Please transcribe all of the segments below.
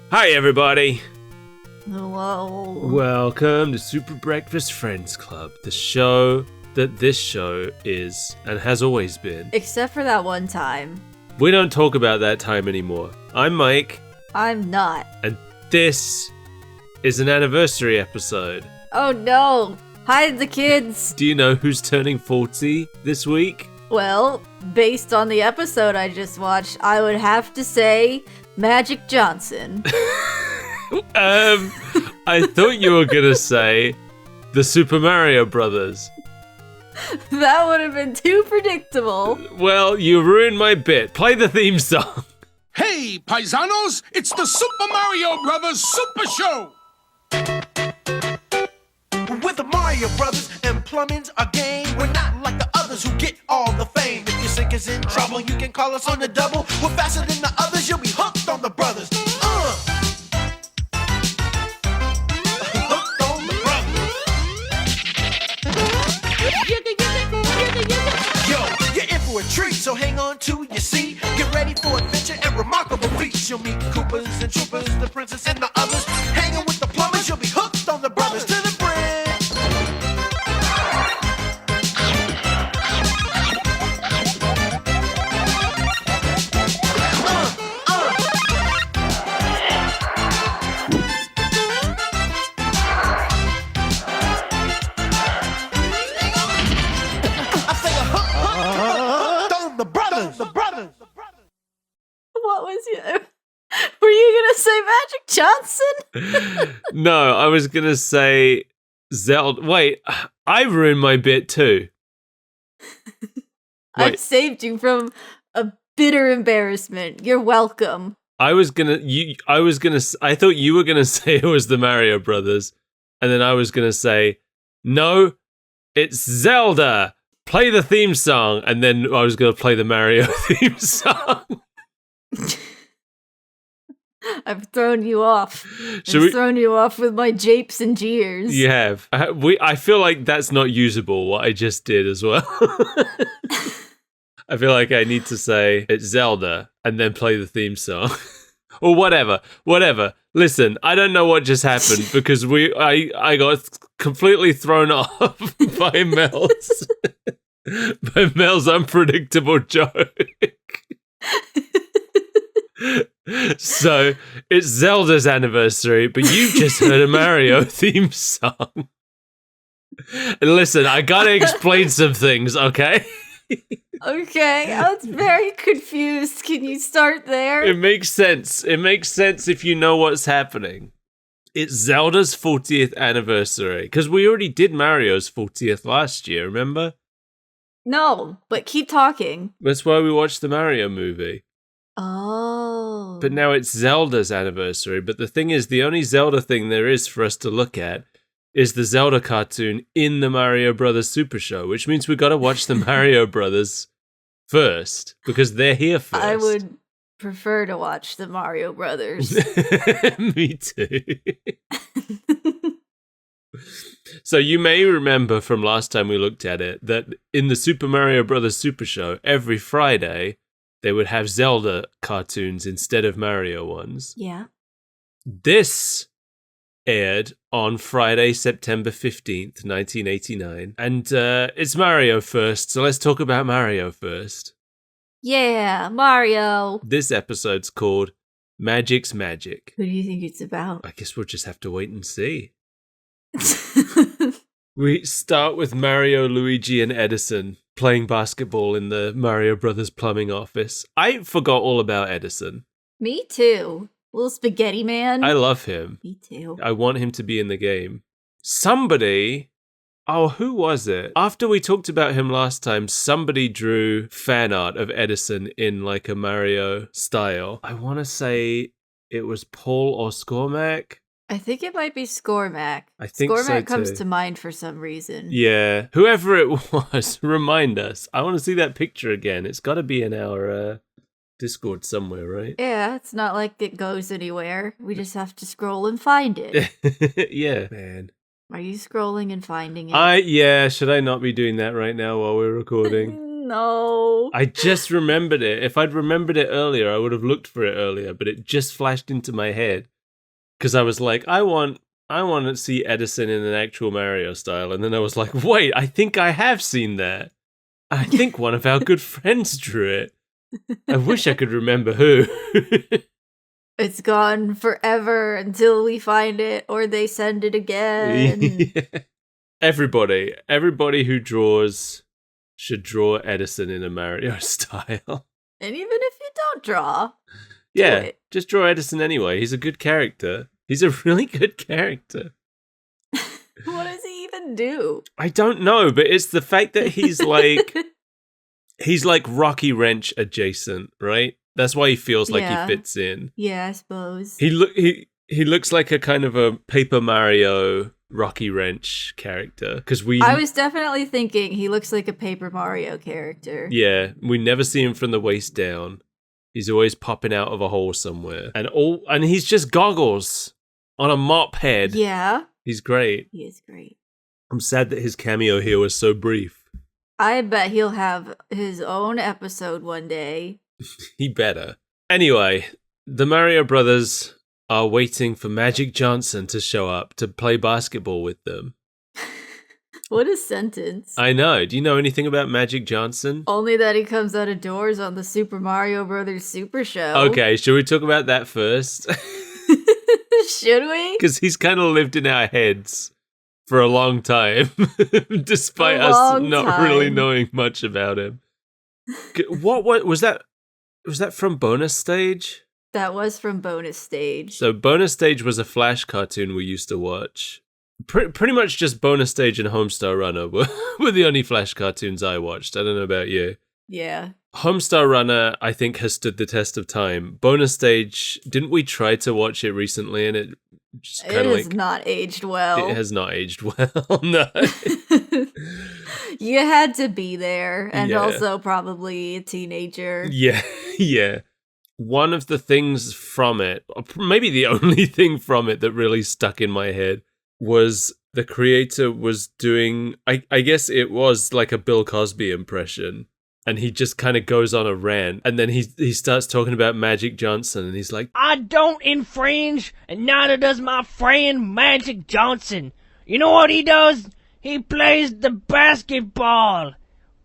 Hi, everybody. Hello. Welcome to Super Breakfast Friends Club, the show that this show is and has always been. Except for that one time. We don't talk about that time anymore. I'm Mike. I'm not. And this is an anniversary episode. Oh no! Hide the kids! Do you know who's turning 40 this week? Well, based on the episode I just watched, I would have to say Magic Johnson. I thought you were gonna say the Super Mario Brothers. That would have been too predictable. Well, you ruined my bit. Play the theme song. Hey, paisanos, it's the Super Mario Brothers Super Show! With the Mario Brothers and plumbing's a game. We're not like the others who get all the fame. If your sink is in trouble, you can call us on the double. We're faster than the others, you'll be hooked on the brothers. Hooked on the brothers. Yo, you're in for a treat, so hang on to your seat. Get ready for adventure and remarkable feats. You'll meet Koopas and Troopers, the princess and the others. Hanging with the plumbers, you'll be hooked on the brothers to the bridge. What was you? Were you gonna say Magic Johnson? No, I was gonna say Zelda. Wait, I ruined my bit too. I've Wait. saved you from a bitter embarrassment. You're welcome. I thought you were gonna say it was the Mario Brothers, and then I was gonna say, no, it's Zelda. Play the theme song, and then I was gonna play the Mario theme song. I've thrown you off. Thrown you off with my japes and jeers. You have. I feel like that's not usable, what I just did as well. I feel like I need to say it's Zelda and then play the theme song. Or whatever. Listen, I don't know what just happened because I got completely thrown off by Mel's unpredictable joke. So it's Zelda's anniversary, but you just heard a Mario theme song. And listen, I gotta explain some things, okay? Okay, I was very confused. Can you start there? It makes sense. It makes sense if you know what's happening. It's Zelda's 40th anniversary, because we already did Mario's 40th last year, remember? No, but keep talking. That's why we watched the Mario movie. Oh. But now it's Zelda's anniversary. But the thing is, the only Zelda thing there is for us to look at is the Zelda cartoon in the Mario Brothers Super Show, which means we got to watch the Mario Brothers first because they're here first. I would prefer to watch the Mario Brothers. Me too. So you may remember from last time we looked at it that in the Super Mario Brothers Super Show, every Friday, they would have Zelda cartoons instead of Mario ones. Yeah. This aired on Friday, September 15th, 1989. And it's Mario first, so let's talk about Mario first. Yeah, Mario. This episode's called Magic's Magic. Who do you think it's about? I guess we'll just have to wait and see. We start with Mario, Luigi, and Edison playing basketball in the Mario Brothers plumbing office. I forgot all about Edison. Me too. Little spaghetti man. I love him. Me too. I want him to be in the game. Somebody... Oh, who was it? After we talked about him last time, somebody drew fan art of Edison in like a Mario style. I want to say it was Paul or Scormac. I think it might be Scormac. I think Scormac so comes too. to mind for some reason. Yeah. Whoever it was, remind us. I want to see that picture again. It's got to be in our Discord somewhere, right? Yeah, it's not like it goes anywhere. We just have to scroll and find it. Yeah, man. Are you scrolling and finding it? Yeah, should I not be doing that right now while we're recording? No. I just remembered it. If I'd remembered it earlier, I would have looked for it earlier, but it just flashed into my head. Because I was like, I want to see Edison in an actual Mario style. And then I was like, wait, I think I have seen that. I think one of our good friends drew it. I wish I could remember who. It's gone forever until we find it or they send it again. Yeah. Everybody who draws should draw Edison in a Mario style. And even if you don't draw, Yeah, it. just draw Edison anyway. He's a good character. He's a really good character. What does he even do? I don't know, but it's the fact that he's like Rocky Wrench adjacent, right? That's why he feels like Yeah. he fits in. Yeah, I suppose. He looks like a kind of a Paper Mario Rocky Wrench character because I was definitely thinking he looks like a Paper Mario character. Yeah, we never see him from the waist down. He's always popping out of a hole somewhere. And he's just goggles on a mop head. Yeah. He's great. He is great. I'm sad that his cameo here was so brief. I bet he'll have his own episode one day. He better. Anyway, the Mario Brothers are waiting for Magic Johnson to show up to play basketball with them. What a sentence. I know. Do you know anything about Magic Johnson? Only that he comes out of doors on the Super Mario Brothers Super Show. Okay, should we talk about that first? Should we? Because he's kind of lived in our heads for a long time, despite A us long not really time. knowing much about him. What was that? Was that from Bonus Stage? That was from Bonus Stage. So Bonus Stage was a Flash cartoon we used to watch. Pretty much just Bonus Stage and Homestar Runner were the only Flash cartoons I watched. I don't know about you. Yeah. Homestar Runner, I think, has stood the test of time. Bonus Stage, didn't we try to watch it recently and it just It kind of has not aged well. It has not aged well, no. You had to be there, and Yeah. also probably a teenager. Yeah. One of the things from it, or maybe the only thing from it that really stuck in my head, was the creator was doing, I guess it was like a Bill Cosby impression. And he just kind of goes on a rant. And then he starts talking about Magic Johnson. And he's like, I don't infringe, and neither does my friend Magic Johnson. You know what he does? He plays the basketball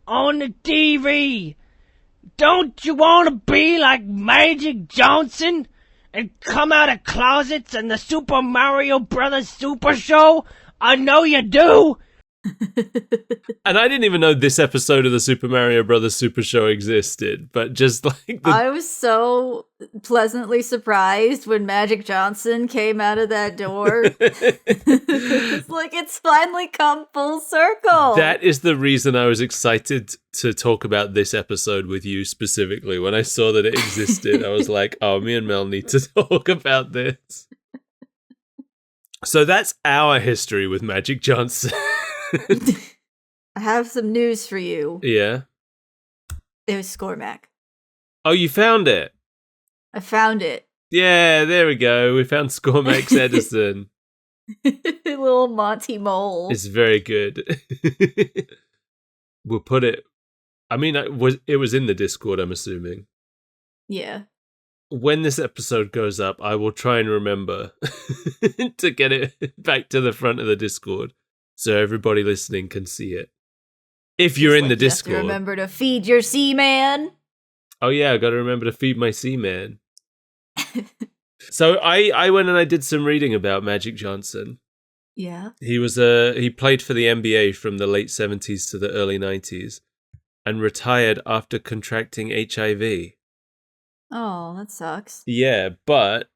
on the TV. Don't you want to be like Magic Johnson and come out of closets in the Super Mario Brothers Super Show? I know you do. and I didn't even know this episode of the Super Mario Brothers Super Show existed. But just like I was so pleasantly surprised when Magic Johnson came out of that door. It's like it's finally come full circle. That is the reason I was excited to talk about this episode with you specifically. When I saw that it existed, I was like, oh, me and Mel need to talk about this. So that's our history with Magic Johnson. I have some news for you. Yeah. It was Scormac. Oh, you found it? I found it. Yeah, there we go. We found Scormac's Edison. Little Monty Mole. It's very good. We'll put it... I mean, it was in the Discord, I'm assuming. Yeah. When this episode goes up, I will try and remember to get it back to the front of the Discord so everybody listening can see it. If you're in the You have Discord. to remember to feed your Seaman. Oh yeah, I got to remember to feed my Seaman. So I went and I did some reading about Magic Johnson. Yeah. He played for the NBA from the late 70s to the early 90s and retired after contracting HIV. Oh, that sucks. Yeah, but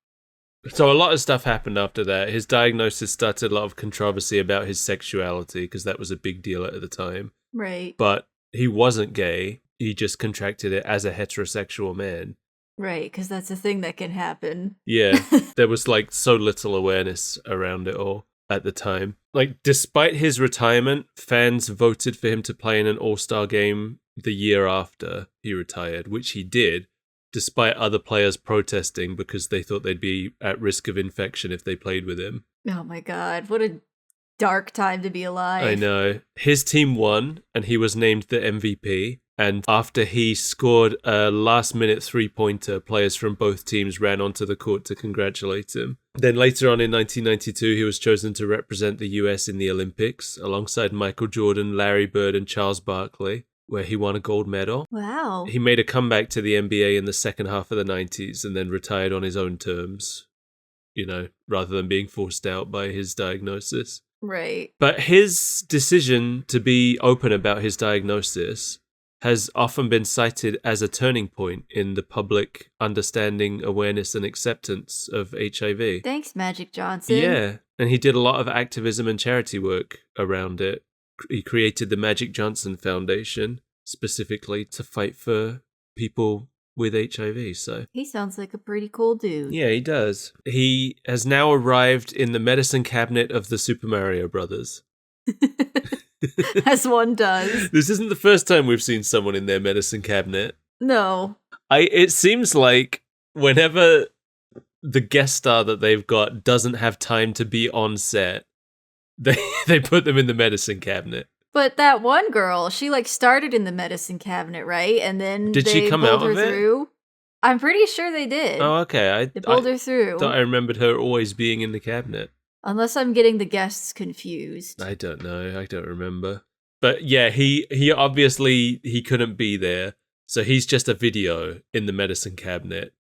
so a lot of stuff happened after that. His diagnosis started a lot of controversy about his sexuality because that was a big deal at the time. Right. But he wasn't gay. He just contracted it as a heterosexual man. Right, because that's a thing that can happen. Yeah, there was like so little awareness around it all at the time. Like, despite his retirement, fans voted for him to play in an all-star game the year after he retired, which he did, despite other players protesting because they thought they'd be at risk of infection if they played with him. Oh my god, what a dark time to be alive. I know. His team won, and he was named the MVP. And after he scored a last-minute three-pointer, players from both teams ran onto the court to congratulate him. Then later on in 1992, he was chosen to represent the US in the Olympics alongside Michael Jordan, Larry Bird, and Charles Barkley, where he won a gold medal. Wow. He made a comeback to the NBA in the second half of the 90s and then retired on his own terms, rather than being forced out by his diagnosis. Right. But his decision to be open about his diagnosis has often been cited as a turning point in the public understanding, awareness, and acceptance of HIV. Thanks, Magic Johnson. Yeah, and he did a lot of activism and charity work around it. He created the Magic Johnson Foundation specifically to fight for people with HIV, so... He sounds like a pretty cool dude. Yeah, he does. He has now arrived in the medicine cabinet of the Super Mario Brothers. As one does. This isn't the first time we've seen someone in their medicine cabinet. No. It seems like whenever the guest star that they've got doesn't have time to be on set, they put them in the medicine cabinet. But that one girl, she started in the medicine cabinet, right? And then did she come out of it? Through. I'm pretty sure they did. Oh, okay. They pulled her through. Thought I remembered her always being in the cabinet. Unless I'm getting the guests confused. I don't know. I don't remember. But yeah, he obviously he couldn't be there. So he's just a video in the medicine cabinet.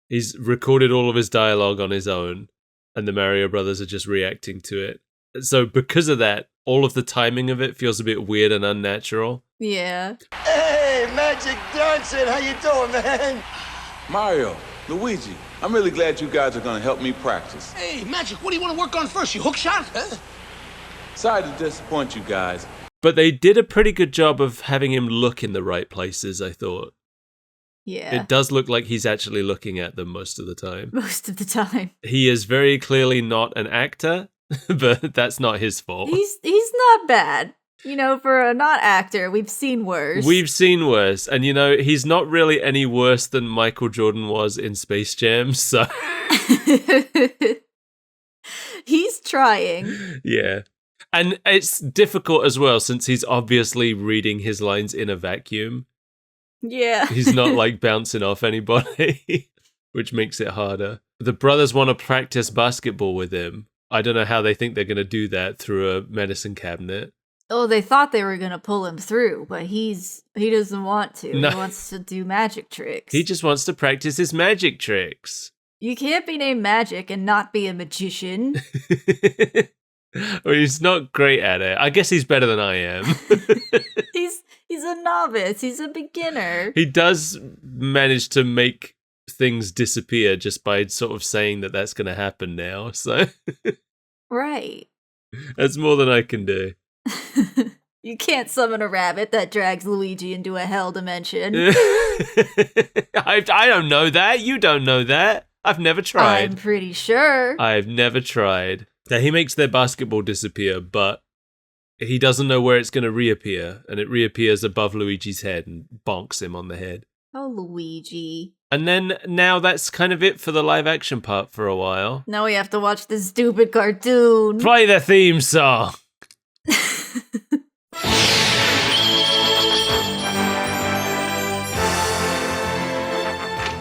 He's recorded all of his dialogue on his own, and the Mario Brothers are just reacting to it. So because of that, all of the timing of it feels a bit weird and unnatural. Yeah. Hey, Magic Johnson, how you doing, man? Mario, Luigi, I'm really glad you guys are gonna help me practice. Hey, Magic, what do you want to work on first? Your hook shot? Huh? Sorry to disappoint you guys. But they did a pretty good job of having him look in the right places, I thought. Yeah. It does look like he's actually looking at them most of the time. Most of the time. He is very clearly not an actor, but that's not his fault. He's not bad. For a not actor, we've seen worse. We've seen worse. And, he's not really any worse than Michael Jordan was in Space Jam, so... He's trying. Yeah. And it's difficult as well, since he's obviously reading his lines in a vacuum. Yeah. He's not, bouncing off anybody, which makes it harder. The brothers want to practice basketball with him. I don't know how they think they're going to do that through a medicine cabinet. Oh, they thought they were going to pull him through, but he doesn't want to. No. He wants to do magic tricks. He just wants to practice his magic tricks. You can't be named Magic and not be a magician. Well, he's not great at it. I guess he's better than I am. He's a novice. He's a beginner. He does manage to make things disappear just by sort of saying that that's going to happen now. So Right. That's more than I can do. You can't summon a rabbit that drags Luigi into a hell dimension. I don't know that. You don't know that. I've never tried. I'm pretty sure. I've never tried. Now, he makes their basketball disappear, but he doesn't know where it's going to reappear, and it reappears above Luigi's head and bonks him on the head. Oh, Luigi. And then now that's kind of it for the live action part for a while. Now we have to watch this stupid cartoon. Play the theme song.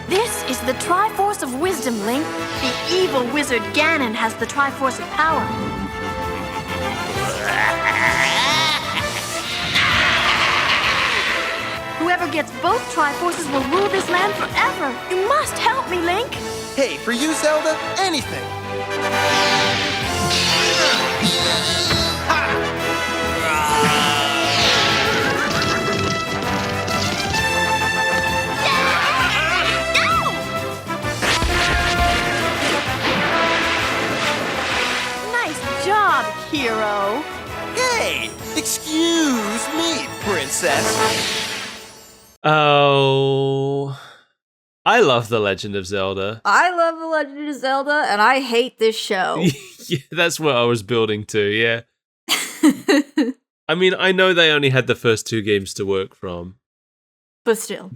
This is the Triforce of Wisdom, Link. The evil wizard Ganon has the Triforce of Power. Whoever gets both Triforces will rule this land forever. You must help me, Link. Hey, for you, Zelda, anything. Nice job, hero. Hey, excuse me, princess. Oh, I love The Legend of Zelda. I love The Legend of Zelda, and I hate this show. Yeah, that's what I was building to, yeah. I mean, I know they only had the first two games to work from. But still.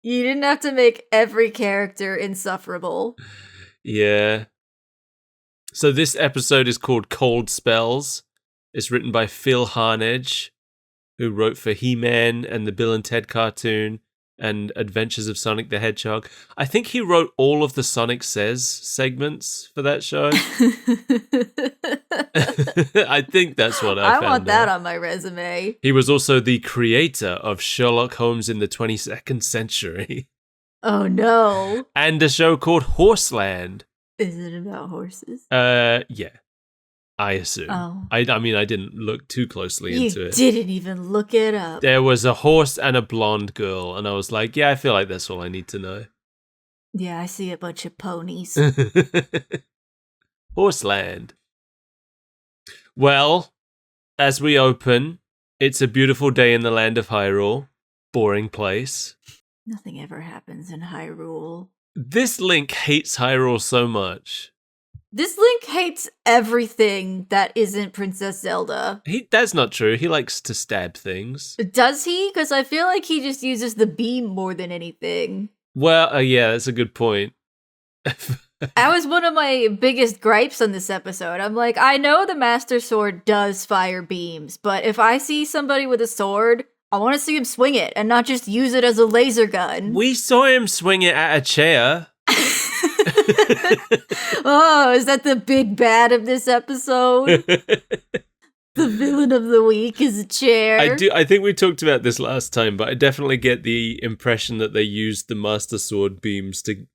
You didn't have to make every character insufferable. Yeah. So this episode is called Cold Spells. It's written by Phil Harnage, who wrote for He-Man and the Bill and Ted cartoon and Adventures of Sonic the Hedgehog. I think he wrote all of the Sonic Says segments for that show. I think that's what I found want that out. on my resume. He was also the creator of Sherlock Holmes in the 22nd Century. Oh no. And a show called Horseland. Is it about horses? Yeah. I assume. Oh. I mean, I didn't look too closely into it. You didn't even look it up. There was a horse and a blonde girl, and I was like, yeah, I feel like that's all I need to know. Yeah, I see a bunch of ponies. Horseland. Well, as we open, it's a beautiful day in the land of Hyrule. Boring place. Nothing ever happens in Hyrule. This Link hates Hyrule so much. This Link hates everything that isn't Princess Zelda. That's not true. He likes to stab things. Does he? Because I feel like he just uses the beam more than anything. Well, yeah, that's a good point. That was one of my biggest gripes on this episode. I'm like, I know the Master Sword does fire beams, but if I see somebody with a sword, I want to see him swing it and not just use it as a laser gun. We saw him swing it at a chair. Oh, is that the big bad of this episode? The villain of the week is a chair. I think we talked about this last time, but I definitely get the impression that they used the Master Sword beams to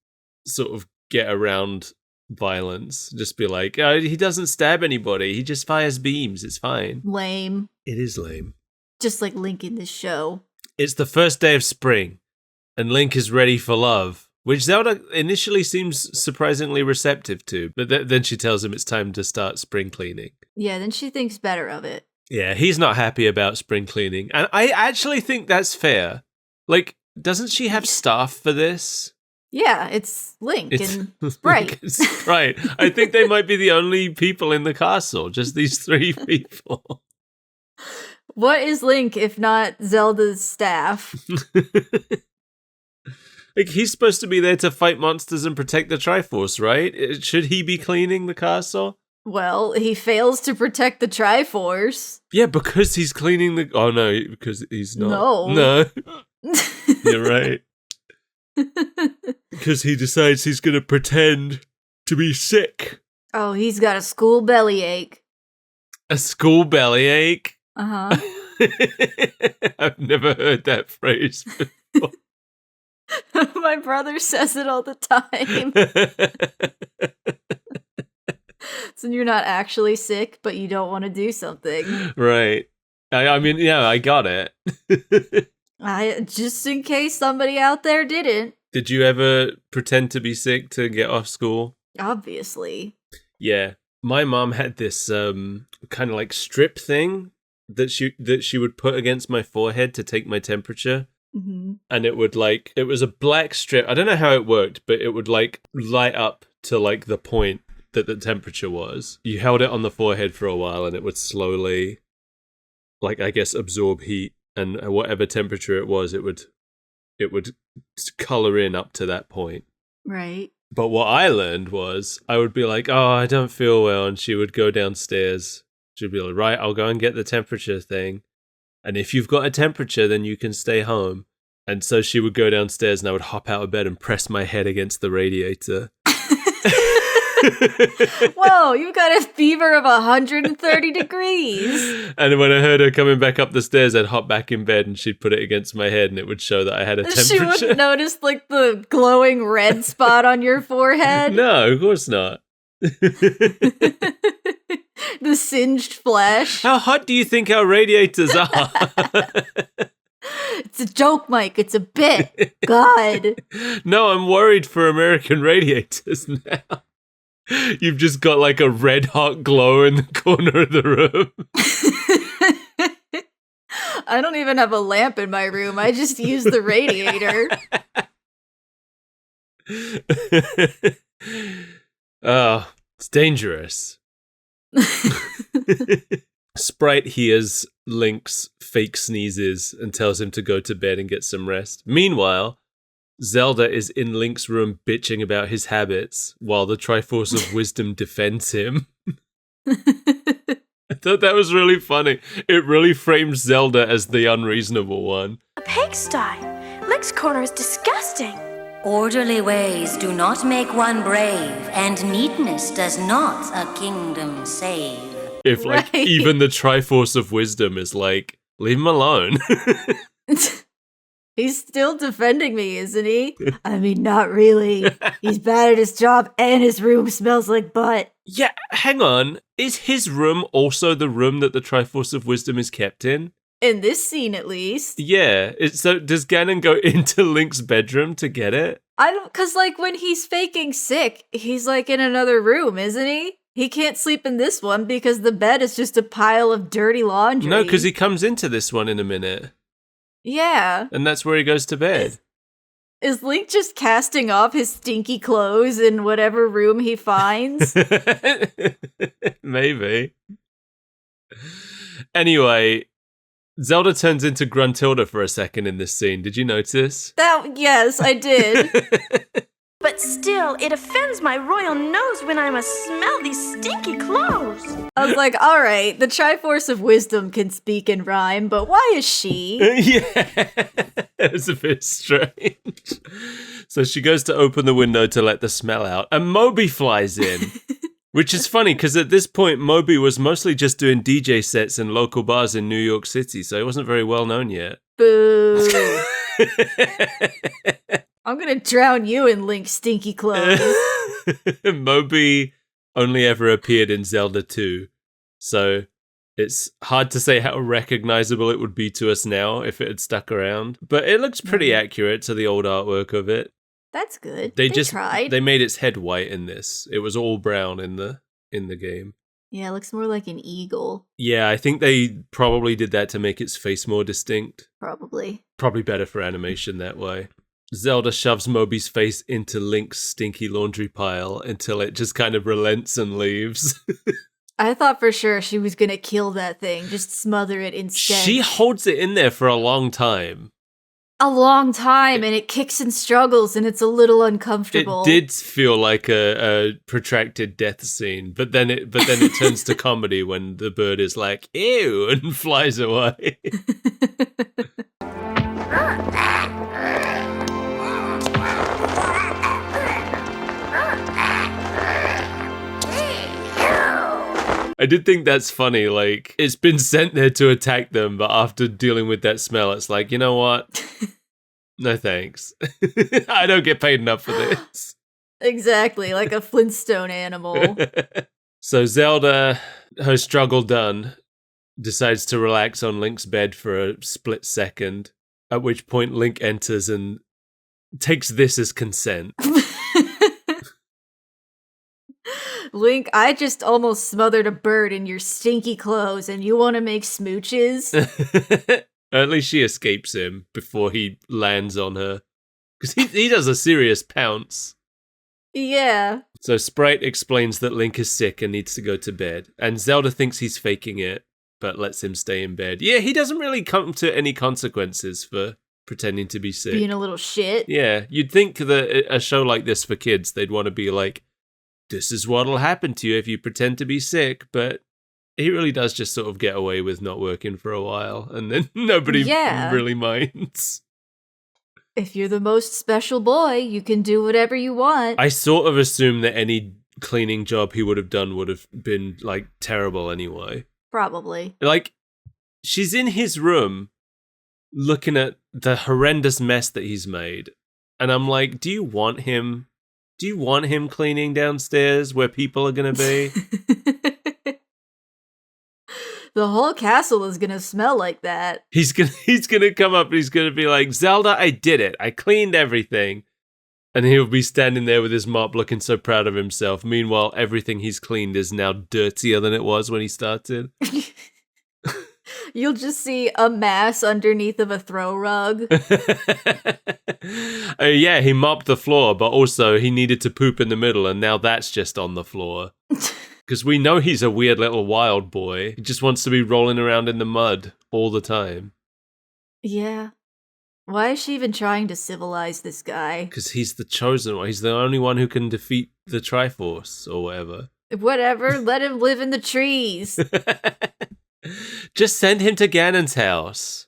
sort of get around violence. Just be like, oh, he doesn't stab anybody. He just fires beams. It's fine. Lame. It is lame. Just like Link in this show. It's the first day of spring, and Link is ready for love, which Zelda initially seems surprisingly receptive to, but then she tells him it's time to start spring cleaning. Yeah, then she thinks better of it. Yeah, he's not happy about spring cleaning, and I actually think that's fair. Like, doesn't she have staff for this? Yeah, it's Link and Sprite. Right. I think they might be the only people in the castle, just these three people. What is Link if not Zelda's staff? Like, he's supposed to be there to fight monsters and protect the Triforce, right? Should he be cleaning the castle? Well, he fails to protect the Triforce. Yeah, because he's cleaning the... Oh, no, because he's not. No. You're right. Because he decides he's going to pretend to be sick. Oh, he's got a school bellyache. A school bellyache? Uh-huh. I've never heard that phrase before. My brother says it all the time. So you're not actually sick, but you don't want to do something. Right. I mean, yeah, I got it. Just in case somebody out there didn't. Did you ever pretend to be sick to get off school? Obviously. Yeah. My mom had this kind of like strip thing that she would put against my forehead to take my temperature. Mm-hmm. And it was a black strip. I don't know how it worked, but it would like light up to like the point that the temperature was. You held it on the forehead for a while and it would slowly, like, I guess, absorb heat. And whatever temperature it was, it would color in up to that point. Right. But what I learned was I would be like, oh, I don't feel well. And she would go downstairs. She'd be like, right, I'll go and get the temperature thing. And if you've got a temperature, then you can stay home. And so she would go downstairs and I would hop out of bed and press my head against the radiator. Whoa, you've got a fever of 130 degrees. And when I heard her coming back up the stairs, I'd hop back in bed and she'd put it against my head and it would show that I had a temperature. She wouldn't notice like the glowing red spot on your forehead? No, of course not. The singed flesh. How hot do you think our radiators are? It's a joke, Mike. It's a bit. God. No, I'm worried for American radiators now. You've just got like a red hot glow in the corner of the room. I don't even have a lamp in my room. I just use the radiator. Oh, it's dangerous. Sprite hears Link's fake sneezes and tells him to go to bed and get some rest. Meanwhile, Zelda is in Link's room bitching about his habits while the Triforce of Wisdom defends him. I thought that was really funny. It really frames Zelda as the unreasonable one. A pigsty. Link's corner is disgusting. Orderly ways do not make one brave, and neatness does not a kingdom save. If, like, Right. even the Triforce of Wisdom is like, leave him alone. He's still defending me, isn't he? I mean, not really. He's bad at his job and his room smells like butt. Yeah, hang on. Is his room also the room that the Triforce of Wisdom is kept in? In this scene, at least. Yeah. So does Ganon go into Link's bedroom to get it? I don't, cause like when he's faking sick, he's like in another room, isn't he? He can't sleep in this one because the bed is just a pile of dirty laundry. No, because he comes into this one in a minute. Yeah. And that's where he goes to bed. Is Link just casting off his stinky clothes in whatever room he finds? Maybe. Anyway, Zelda turns into Gruntilda for a second in this scene. Did you notice? Yes, I did. But still, it offends my royal nose when I must smell these stinky clothes. I was like, all right, the Triforce of Wisdom can speak and rhyme, but why is she? Yeah, it was a bit strange. So she goes to open the window to let the smell out, and Moby flies in. Which is funny, because at this point, Moby was mostly just doing DJ sets in local bars in New York City, so he wasn't very well known yet. Boo. I'm gonna drown you in Link's stinky clothes. Moby only ever appeared in Zelda 2, so it's hard to say how recognizable it would be to us now if it had stuck around. But it looks pretty accurate to the old artwork of it. That's good. They tried. They made its head white in this. It was all brown in the game. Yeah, it looks more like an eagle. Yeah, I think they probably did that to make its face more distinct. Probably. Probably better for animation that way. Zelda shoves Moby's face into Link's stinky laundry pile until it just kind of relents and leaves. I thought for sure she was gonna kill that thing, just smother it instead. She holds it in there for a long time. A long time, and it kicks and struggles, and it's a little uncomfortable. It did feel like a protracted death scene, but then it turns to comedy when the bird is like, ew, and flies away. I did think that's funny, like, it's been sent there to attack them, but after dealing with that smell, it's like, you know what? No thanks. I don't get paid enough for this. Exactly, like a Flintstone animal. So Zelda, her struggle done, decides to relax on Link's bed for a split second, at which point Link enters and takes this as consent. Link, I just almost smothered a bird in your stinky clothes, and you want to make smooches? At least she escapes him before he lands on her. Because he does a serious pounce. Yeah. So Sprite explains that Link is sick and needs to go to bed. And Zelda thinks he's faking it, but lets him stay in bed. Yeah, he doesn't really come to any consequences for pretending to be sick. Being a little shit. Yeah, you'd think that a show like this for kids, they'd want to be like, this is what'll happen to you if you pretend to be sick, but he really does just sort of get away with not working for a while, and then nobody really minds. If you're the most special boy, you can do whatever you want. I sort of assume that any cleaning job he would have done would have been, like, terrible anyway. Probably. Like, she's in his room looking at the horrendous mess that he's made, and I'm like, do you want him cleaning downstairs where people are going to be? The whole castle is going to smell like that. He's gonna come up and he's gonna be like, Zelda, I did it. I cleaned everything. And he'll be standing there with his mop looking so proud of himself. Meanwhile, everything he's cleaned is now dirtier than it was when he started. You'll just see a mass underneath of a throw rug. Yeah, he mopped the floor, but also he needed to poop in the middle, and now that's just on the floor. Because we know he's a weird little wild boy. He just wants to be rolling around in the mud all the time. Yeah. Why is she even trying to civilize this guy? Because he's the chosen one. He's the only one who can defeat the Triforce or whatever. Whatever, let him live in the trees. Just send him to Ganon's house.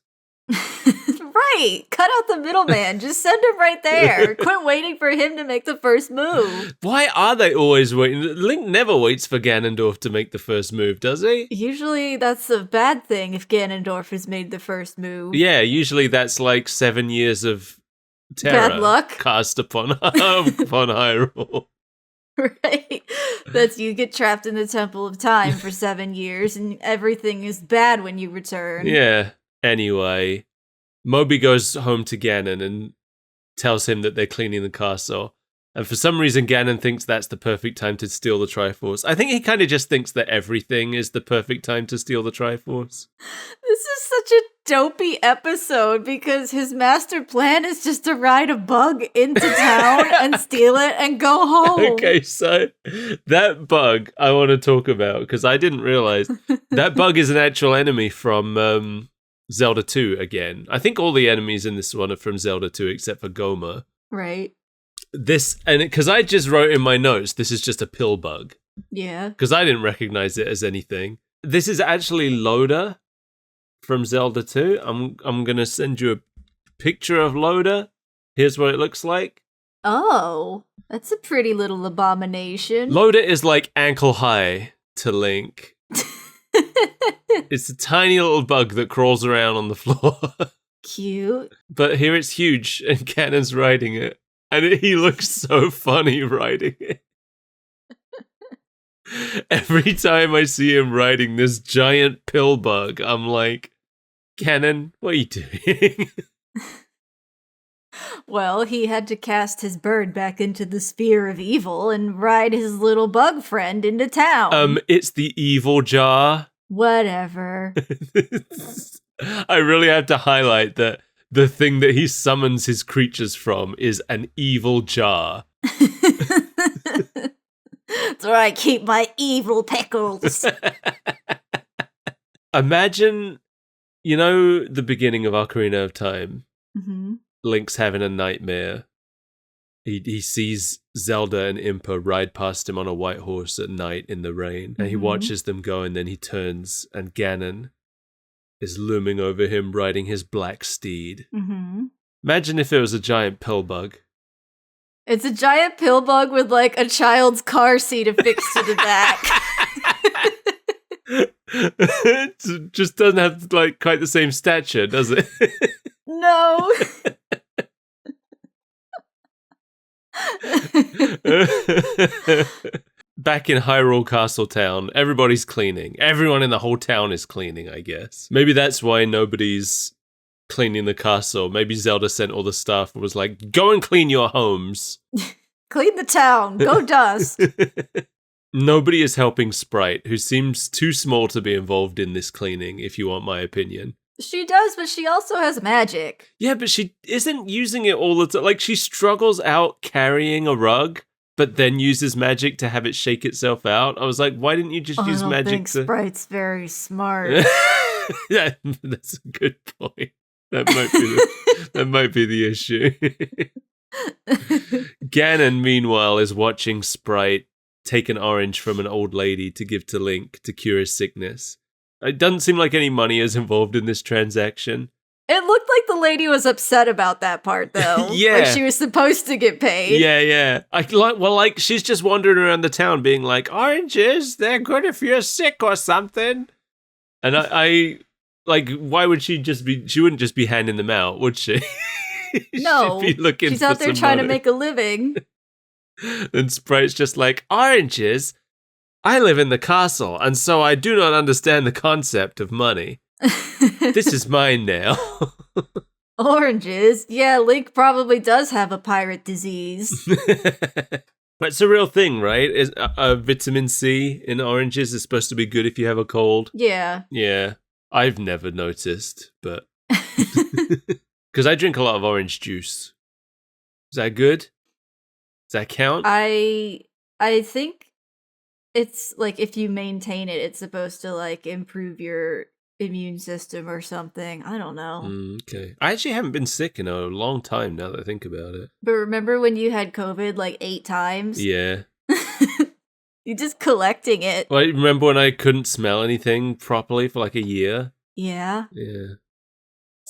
Right. Cut out the middleman. Just send him right there. Quit waiting for him to make the first move. Why are they always waiting? Link never waits for Ganondorf to make the first move, does he? Usually that's a bad thing if Ganondorf has made the first move. Yeah, usually that's like 7 years of terror Bad luck. cast upon Hyrule. Right? That's you get trapped in the Temple of Time for 7 years and everything is bad when you return. Yeah. Anyway, Moby goes home to Ganon and tells him that they're cleaning the castle. And for some reason, Ganon thinks that's the perfect time to steal the Triforce. I think he kind of just thinks that everything is the perfect time to steal the Triforce. This is such a dopey episode because his master plan is just to ride a bug into town and steal it and go home. Okay, so that bug I want to talk about because I didn't realize that bug is an actual enemy from Zelda 2 again. I think all the enemies in this one are from Zelda 2 except for Goma. Right. This, and because I just wrote in my notes, this is just a pill bug. Yeah. Because I didn't recognize it as anything. This is actually Loda from Zelda 2. I'm going to send you a picture of Loda. Here's what it looks like. Oh, that's a pretty little abomination. Loda is like ankle high to Link. It's a tiny little bug that crawls around on the floor. Cute. But here it's huge and Ganon's riding it. And he looks so funny riding it. Every time I see him riding this giant pill bug, I'm like, Ganon, what are you doing? Well, he had to cast his bird back into the sphere of evil and ride his little bug friend into town. It's the evil jar. Whatever. I really have to highlight that the thing that he summons his creatures from is an evil jar. That's where I keep my evil pickles. Imagine, you know, the beginning of Ocarina of Time. Mm-hmm. Link's having a nightmare. He sees Zelda and Impa ride past him on a white horse at night in the rain. And he watches them go and then he turns and Ganon is looming over him riding his black steed. Mm-hmm. Imagine if it was a giant pill bug. It's a giant pill bug with like a child's car seat affixed to the back. It just doesn't have like quite the same stature, does it? No. Back in Hyrule Castle Town, everybody's cleaning. Everyone in the whole town is cleaning, I guess. Maybe that's why nobody's cleaning the castle. Maybe Zelda sent all the staff and was like, go and clean your homes. Clean the town. Go dust. Nobody is helping Sprite, who seems too small to be involved in this cleaning, if you want my opinion. She does, but she also has magic. Yeah, but she isn't using it all the time. Like, she struggles out carrying a rug, but then uses magic to have it shake itself out. I was like, why didn't you just use magic I don't think Sprite's very smart. Yeah, that's a good point. That might be the issue. Ganon, meanwhile, is watching Sprite take an orange from an old lady to give to Link to cure his sickness. It doesn't seem like any money is involved in this transaction. It looked like the lady was upset about that part, though. Yeah. Like she was supposed to get paid. Yeah. She's just wandering around the town being like, oranges, they're good if you're sick or something. And I like, why would she wouldn't just be handing them out, would she? No, She'd be looking she's out for there some trying money. to make a living. And Sprite's just like, oranges? I live in the castle, and so I do not understand the concept of money. This is mine now. Oranges? Yeah, Link probably does have a pirate disease. But it's a real thing, right? Is vitamin C in oranges is supposed to be good if you have a cold? Yeah. Yeah. I've never noticed, but... Because I drink a lot of orange juice. Is that good? Does that count? I think it's like if you maintain it, it's supposed to like improve your immune system or something. I don't know. Okay. I actually haven't been sick in a long time now that I think about it. But remember when you had COVID like 8 times? Yeah. You're just collecting it. Like, remember when I couldn't smell anything properly for like a year? Yeah. Yeah.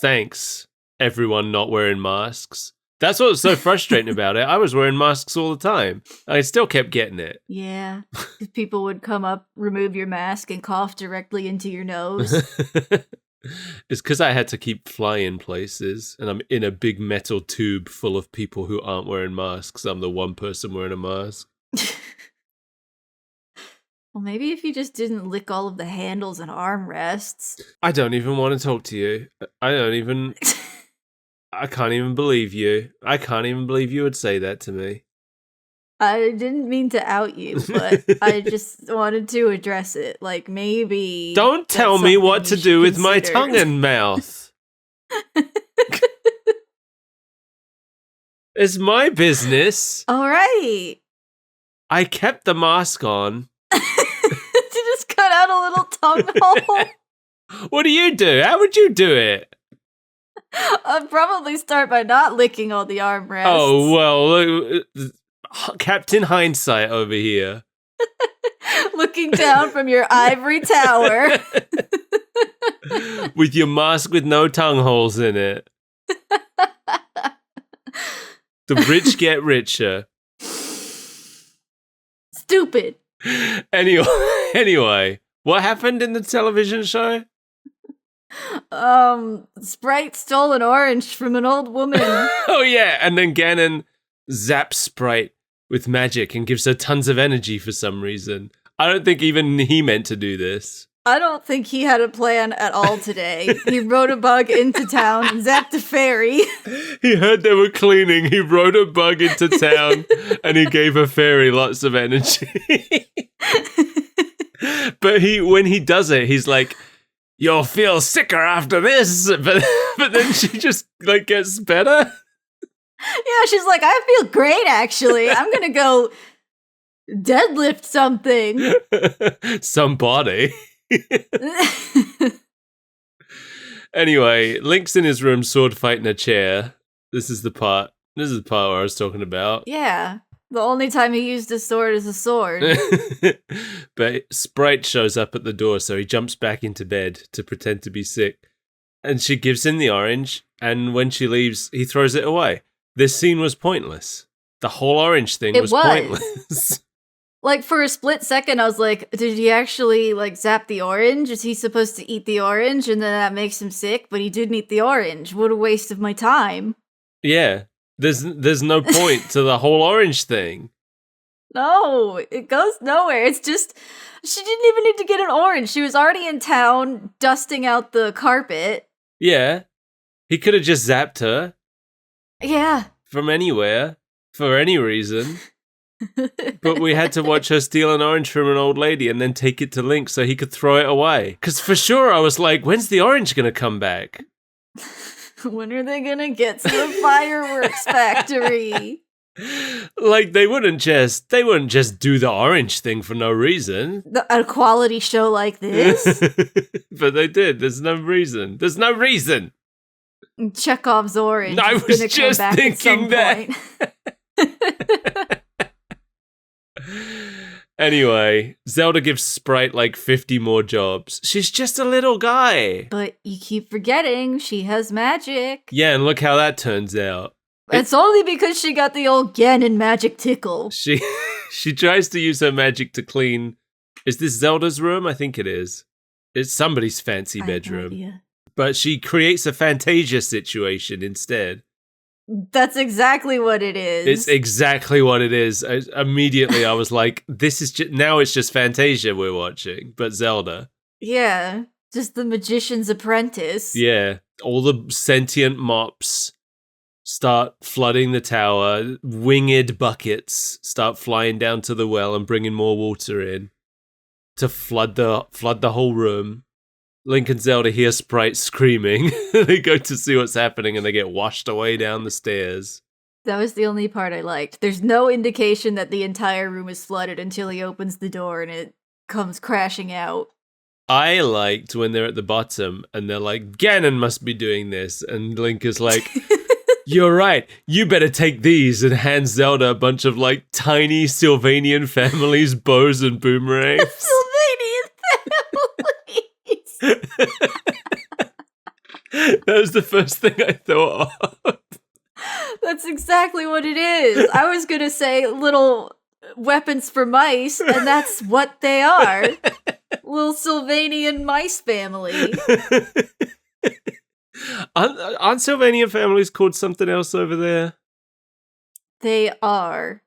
Thanks, everyone not wearing masks. That's what was so frustrating about it. I was wearing masks all the time. I still kept getting it. Yeah. 'Cause people would come up, remove your mask, and cough directly into your nose. It's because I had to keep flying places, and I'm in a big metal tube full of people who aren't wearing masks. I'm the one person wearing a mask. Well, maybe if you just didn't lick all of the handles and armrests. I don't even want to talk to you. I can't even believe you. I can't even believe you would say that to me. I didn't mean to out you, but I just wanted to address it. Like, maybe. Don't tell me what to do with my tongue and mouth. It's my business. All right. I kept the mask on. You just cut out a little tongue hole. What do you do? How would you do it? I'd probably start by not licking all the armrests. Oh, well, Captain Hindsight over here. Looking down from your ivory tower. With your mask with no tongue holes in it. The rich get richer. Stupid. Anyway, what happened in the television show? Sprite stole an orange from an old woman. Oh yeah, and then Ganon zaps Sprite with magic and gives her tons of energy for some reason. I don't think even he meant to do this. I don't think he had a plan at all today. He rode a bug into town and zapped a fairy. He heard they were cleaning, he rode a bug into town, and he gave a fairy lots of energy. But when he does it, he's like, "You'll feel sicker after this," but then she just like gets better. Yeah, she's like, "I feel great, actually. I'm gonna go deadlift something." Somebody. Anyway, Link's in his room sword fighting a chair. This is the part where I was talking about. Yeah. The only time he used a sword is a sword. But Sprite shows up at the door, so he jumps back into bed to pretend to be sick. And she gives him the orange, and when she leaves, he throws it away. This scene was pointless. The whole orange thing was pointless. Like, for a split second, I was like, did he actually, like, zap the orange? Is he supposed to eat the orange, and then that makes him sick? But he didn't eat the orange. What a waste of my time. Yeah. There's no point to the whole orange thing. No, it goes nowhere. It's just, she didn't even need to get an orange. She was already in town dusting out the carpet. Yeah. He could have just zapped her. Yeah. From anywhere. For any reason. But we had to watch her steal an orange from an old lady and then take it to Link so he could throw it away. Because for sure I was like, when's the orange going to come back? When are they going to get to the fireworks factory? Like, they wouldn't just do the orange thing for no reason. A quality show like this? But they did. There's no reason. Chekhov's orange. I was just thinking that. Anyway, Zelda gives Sprite like 50 more jobs. She's just a little guy. But you keep forgetting she has magic. Yeah, and look how that turns out. It's only because she got the old Ganon magic tickle. She tries to use her magic to clean. Is this Zelda's room? I think it is. It's somebody's fancy bedroom. No, but she creates a Fantasia situation instead. That's exactly what it is. It's exactly what it is. Immediately, I was like, "This is now. It's just Fantasia we're watching, but Zelda." Yeah, just the magician's apprentice. Yeah, all the sentient mops start flooding the tower. Winged buckets start flying down to the well and bringing more water in to flood the whole room. Link and Zelda hear Sprite screaming. They go to see what's happening and they get washed away down the stairs. That was the only part I liked. There's no indication that the entire room is flooded until he opens the door and it comes crashing out. I liked when they're at the bottom and they're like, Ganon must be doing this. And Link is like, You're right. You better take these, and hands Zelda a bunch of like tiny Sylvanian families, bows and boomerangs. Sylvanian families. That was the first thing I thought of. That's exactly what it is. I was gonna say little weapons for mice, and that's what they are. Little Sylvanian mice family. Aren't Sylvanian families called something else over there? They are,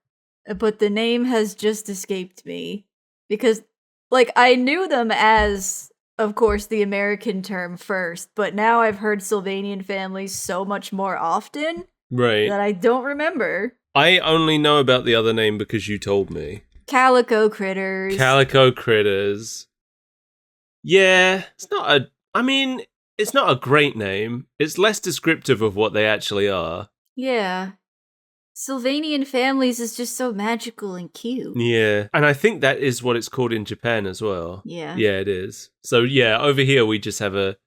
but the name has just escaped me. Because, like, I knew them as, of course, the American term first, but now I've heard Sylvanian families so much more often Right. that I don't remember. I only know about the other name because you told me. Calico critters. Calico critters. Yeah, it's not a... I mean, it's not a great name. It's less descriptive of what they actually are. Yeah. Sylvanian families is just so magical and cute. Yeah, and I think that is what it's called in Japan as well. Yeah. Yeah, it is. So yeah, over here we just have a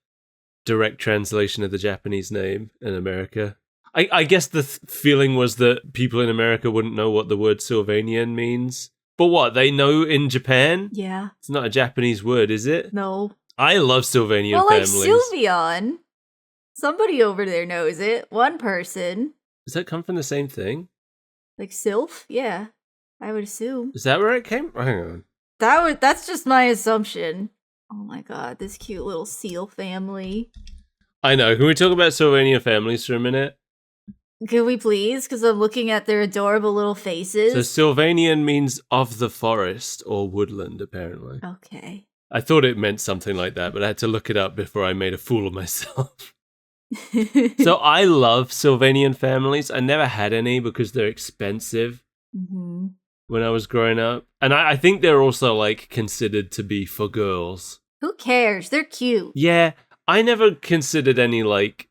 direct translation of the Japanese name in America. I guess the feeling was that people in America wouldn't know what the word Sylvanian means. But what, they know in Japan? Yeah. It's not a Japanese word, is it? No. I love Sylvanian Well, like families. Sylveon. Somebody over there knows it. One person. Does that come from the same thing? Like Sylph? Yeah. I would assume. Is that where it came? Hang on. That's just my assumption. Oh my god, this cute little seal family. I know. Can we talk about Sylvanian families for a minute? Can we please? Because I'm looking at their adorable little faces. So Sylvanian means of the forest or woodland, apparently. Okay. I thought it meant something like that, but I had to look it up before I made a fool of myself. So I love Sylvanian families. I never had any because they're expensive when I was growing up. And I think they're also like considered to be for girls. Who cares? They're cute. Yeah, I never considered any like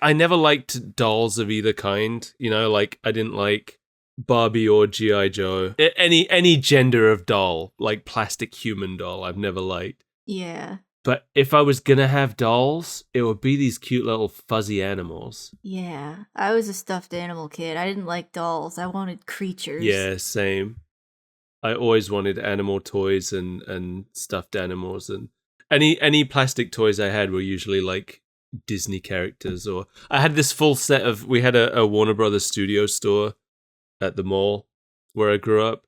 I never liked dolls of either kind. You know, like I didn't like Barbie or G.I. Joe. Any gender of doll, like plastic human doll, I've never liked. Yeah. But if I was gonna have dolls, it would be these cute little fuzzy animals. Yeah. I was a stuffed animal kid. I didn't like dolls. I wanted creatures. Yeah, same. I always wanted animal toys and stuffed animals, and any plastic toys I had were usually like Disney characters. Or I had this full set of, we had a Warner Brothers studio store at the mall where I grew up.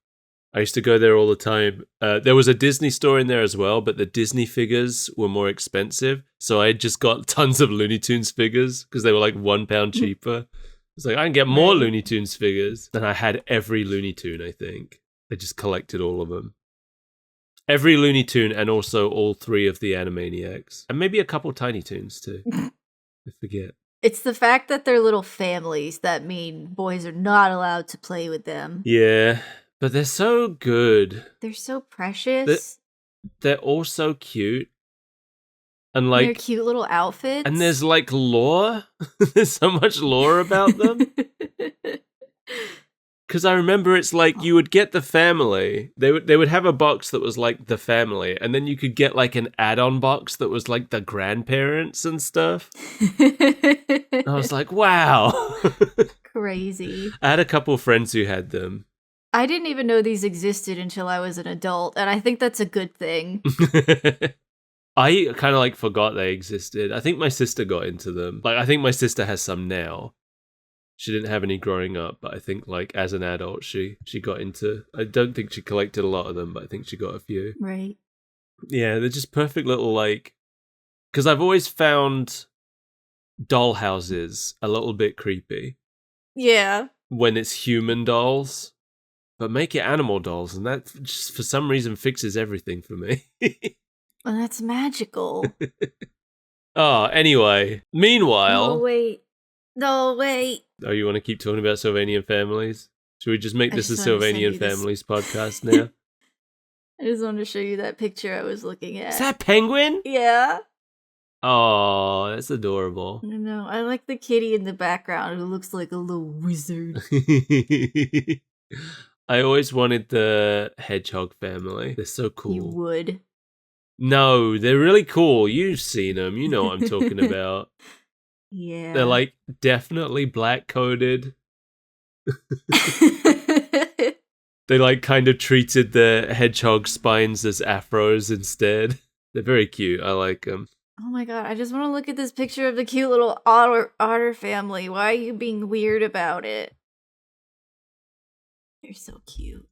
I used to go there all the time. There was a Disney store in there as well, but the Disney figures were more expensive. So I just got tons of Looney Tunes figures because they were like £1 cheaper. It's like, I can get more Looney Tunes figures. And I had every Looney Tune, I think. I just collected all of them. Every Looney Tune and also all 3 of the Animaniacs. And maybe a couple Tiny Toons too. I forget. It's the fact that they're little families that mean boys are not allowed to play with them. Yeah, but they're so good. They're so precious. They're all so cute. And like, their cute little outfits. And there's like lore. There's so much lore about them. Because I remember it's like you would get the family. They would have a box that was like the family, and then you could get like an add-on box that was like the grandparents and stuff. And I was like, wow. Crazy. I had a couple friends who had them. I didn't even know these existed until I was an adult, and I think that's a good thing. I kind of like forgot they existed. I think my sister got into them. Like, I think my sister has some now. She didn't have any growing up, but I think like as an adult, she got into, I don't think she collected a lot of them, but I think she got a few. Right. Yeah, they're just perfect little like, because I've always found doll houses a little bit creepy. Yeah. When it's human dolls, but make it animal dolls, and that just for some reason fixes everything for me. Well, that's magical. Oh, anyway. Meanwhile. No, wait. Oh, you want to keep talking about Sylvanian families? Should we just make this a just wanted to send Sylvanian you this. families podcast now? I just wanted to show you that picture I was looking at. Is that penguin? Yeah. Oh, that's adorable. I know. I like the kitty in the background who looks like a little wizard. I always wanted the hedgehog family. They're so cool. You would. No, they're really cool. You've seen them. You know what I'm talking about. Yeah. They're like definitely black coded. They like kind of treated the hedgehog spines as afros instead. They're very cute. I like them. Oh my god, I just want to look at this picture of the cute little otter family. Why are you being weird about it? They're so cute.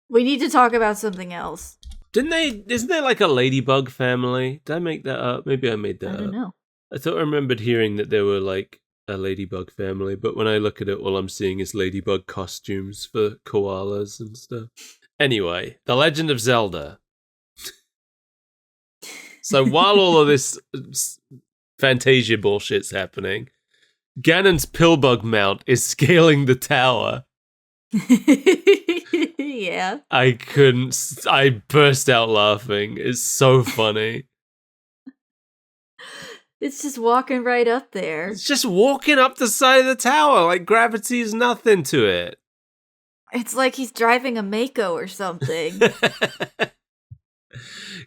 We need to talk about something else. Isn't there like a ladybug family? Did I make that up? Maybe I made that up. I don't know. I thought I remembered hearing that there were like a ladybug family, but when I look at it, all I'm seeing is ladybug costumes for koalas and stuff. Anyway, The Legend of Zelda. So while all of this Fantasia bullshit's happening, Ganon's pillbug mount is scaling the tower. Yeah. I burst out laughing. It's so funny. It's just walking right up there. It's just walking up the side of the tower, like gravity's nothing to it. It's like he's driving a Mako or something.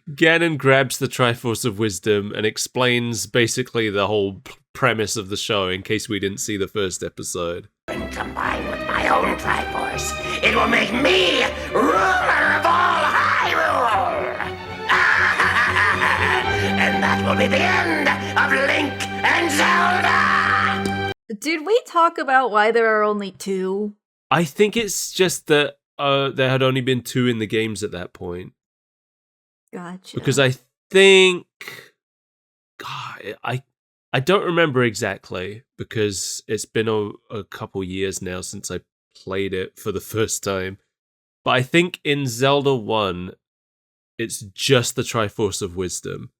Ganon grabs the Triforce of Wisdom and explains basically the whole premise of the show in case we didn't see the first episode. When combined with my own Triforce, it will make me ruler of all Hyrule! And that will be the end of Link and Zelda! Did we talk about why there are only 2? I think it's just that there had only been 2 in the games at that point. Gotcha. Because I think... God, I don't remember exactly because it's been a couple years now since I played it for the first time. But I think in Zelda 1, it's just the Triforce of Wisdom.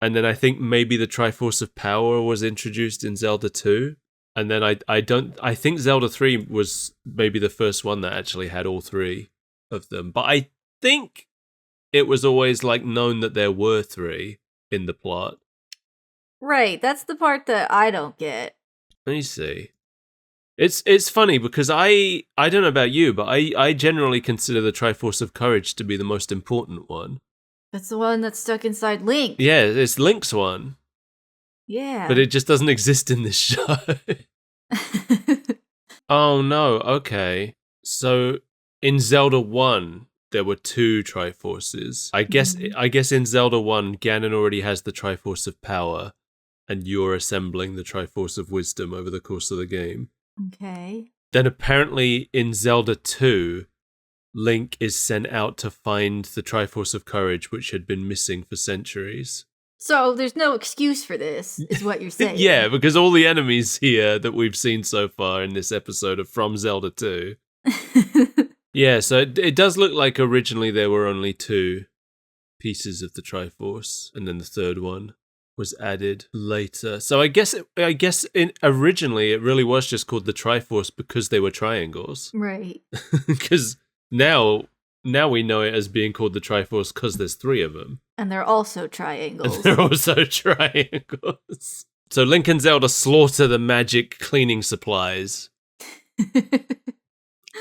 And then I think maybe the Triforce of Power was introduced in Zelda 2. And then I think Zelda 3 was maybe the first one that actually had all 3 of them. But I think it was always like known that there were 3 in the plot. Right, that's the part that I don't get. Let me see. It's funny because I don't know about you, but I generally consider the Triforce of Courage to be the most important one. That's the one that's stuck inside Link. Yeah, it's Link's one. Yeah. But it just doesn't exist in this show. Oh no, okay. So in Zelda 1, there were 2 Triforces. I guess in Zelda 1, Ganon already has the Triforce of Power, and you're assembling the Triforce of Wisdom over the course of the game. Okay. Then apparently in Zelda 2, Link is sent out to find the Triforce of Courage, which had been missing for centuries. So there's no excuse for this, is what you're saying. Yeah, because all the enemies here that we've seen so far in this episode are from Zelda 2. Yeah, so it does look like originally there were only 2 pieces of the Triforce, and then the third one was added later. So I guess originally it really was just called the Triforce because they were triangles. Right. Because now we know it as being called the Triforce because there's 3 of them. And they're also triangles. And they're also triangles. So Link and Zelda slaughter the magic cleaning supplies.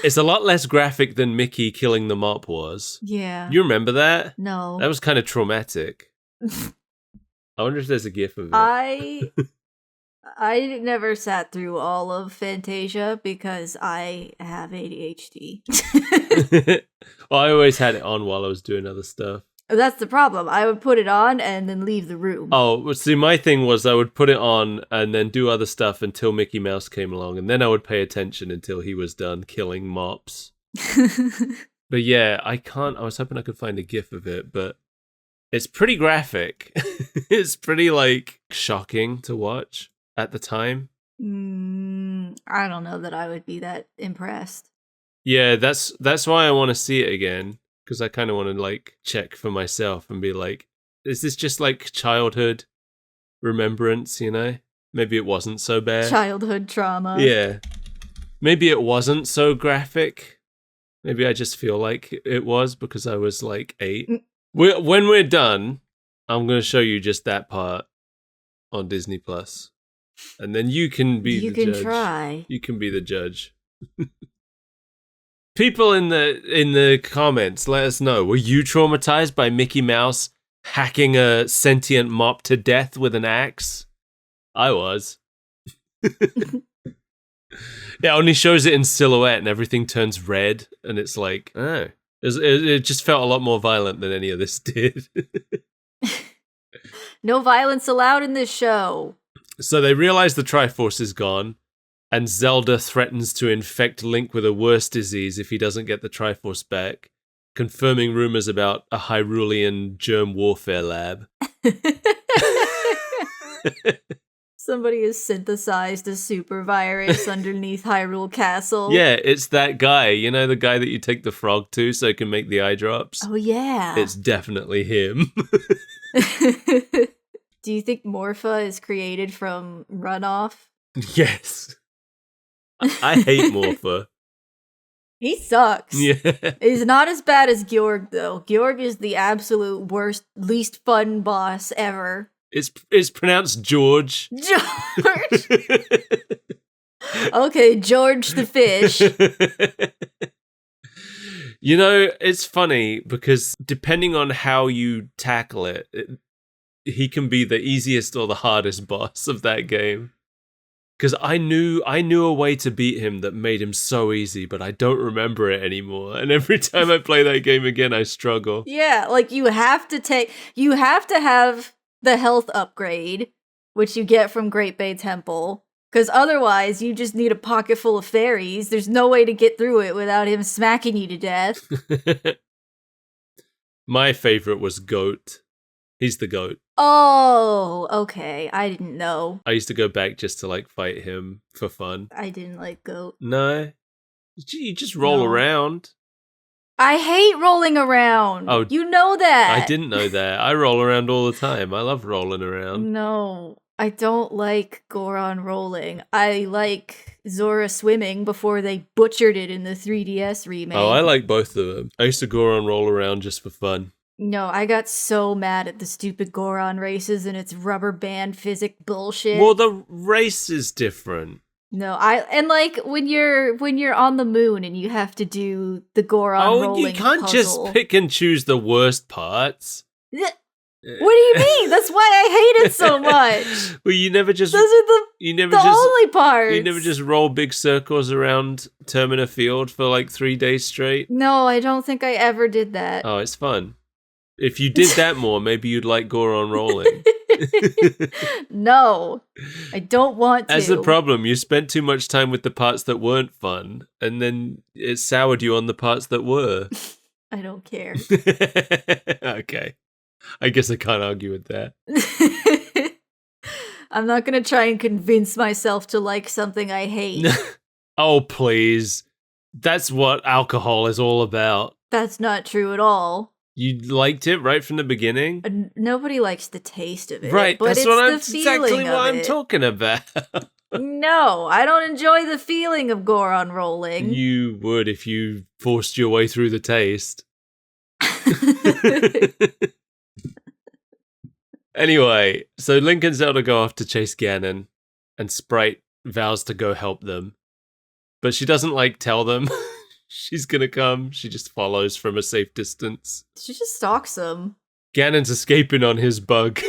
It's a lot less graphic than Mickey killing the mop was. Yeah. You remember that? No. That was kind of traumatic. I wonder if there's a gif of it. I never sat through all of Fantasia because I have ADHD. Well, I always had it on while I was doing other stuff. That's the problem. I would put it on and then leave the room. Oh, well, see, my thing was I would put it on and then do other stuff until Mickey Mouse came along, and then I would pay attention until he was done killing mops. But yeah, I was hoping I could find a gif of it, but it's pretty graphic. It's pretty, like, shocking to watch at the time. I don't know that I would be that impressed. Yeah, that's why I want to see it again. Because I kind of want to, like, check for myself and be like, is this just, like, childhood remembrance, you know? Maybe it wasn't so bad. Childhood trauma. Yeah. Maybe it wasn't so graphic. Maybe I just feel like it was because I was, like, 8. When we're done, I'm going to show you just that part on Disney+. And then you can be the judge. You can try. You can be the judge. People in the comments, let us know. Were you traumatized by Mickey Mouse hacking a sentient mop to death with an axe? I was. It only shows it in silhouette and everything turns red, and it's like, oh. It just felt a lot more violent than any of this did. No violence allowed in this show. So they realize the Triforce is gone, and Zelda threatens to infect Link with a worse disease if he doesn't get the Triforce back, confirming rumors about a Hyrulean germ warfare lab. Somebody has synthesized a super virus underneath Hyrule Castle. Yeah, it's that guy. You know, the guy that you take the frog to so it can make the eye drops? Oh, yeah. It's definitely him. Do you think Morpha is created from runoff? Yes. I hate Morpha. He sucks. Yeah. He's not as bad as Georg, though. Georg is the absolute worst, least fun boss ever. It's pronounced George. George! Okay, George the fish. You know, it's funny because depending on how you tackle it, he can be the easiest or the hardest boss of that game. Because I knew a way to beat him that made him so easy, but I don't remember it anymore. And every time I play that game again, I struggle. Yeah, like you have to have the health upgrade, which you get from Great Bay Temple. Because otherwise, you just need a pocket full of fairies. There's no way to get through it without him smacking you to death. My favorite was Goat. He's the goat. Oh, okay. I didn't know. I used to go back just to like fight him for fun. I didn't like Goat. No. You just roll around. I hate rolling around. Oh, you know that. I didn't know that. I roll around all the time. I love rolling around. No, I don't like Goron rolling. I like Zora swimming before they butchered it in the 3DS remake. Oh, I like both of them. I used to Goron roll around just for fun. No, I got so mad at the stupid Goron races and its rubber band physics bullshit. Well, the race is different. No, like when you're on the moon and you have to do the Goron rolling you can't puzzle. just pick and choose the worst parts. What do you mean? That's why I hate it so much. Well, you never just those are the only parts. You never just roll big circles around Termina Field for like 3 days straight. No, I don't think I ever did that. Oh, it's fun. If you did that more, maybe you'd like Goron rolling. No, I don't want to. That's the problem. You spent too much time with the parts that weren't fun, and then it soured you on the parts that were. I don't care. Okay. I guess I can't argue with that. I'm not going to try and convince myself to like something I hate. Oh, please. That's what alcohol is all about. That's not true at all. You liked it right from the beginning? Nobody likes the taste of it. Right, but that's exactly what I'm talking about. No, I don't enjoy the feeling of Goron rolling. You would if you forced your way through the taste. Anyway, so Link and Zelda go off to chase Ganon, and Sprite vows to go help them. But she doesn't, tell them she's gonna come. She just follows from a safe distance. She just stalks them. Ganon's escaping on his bug.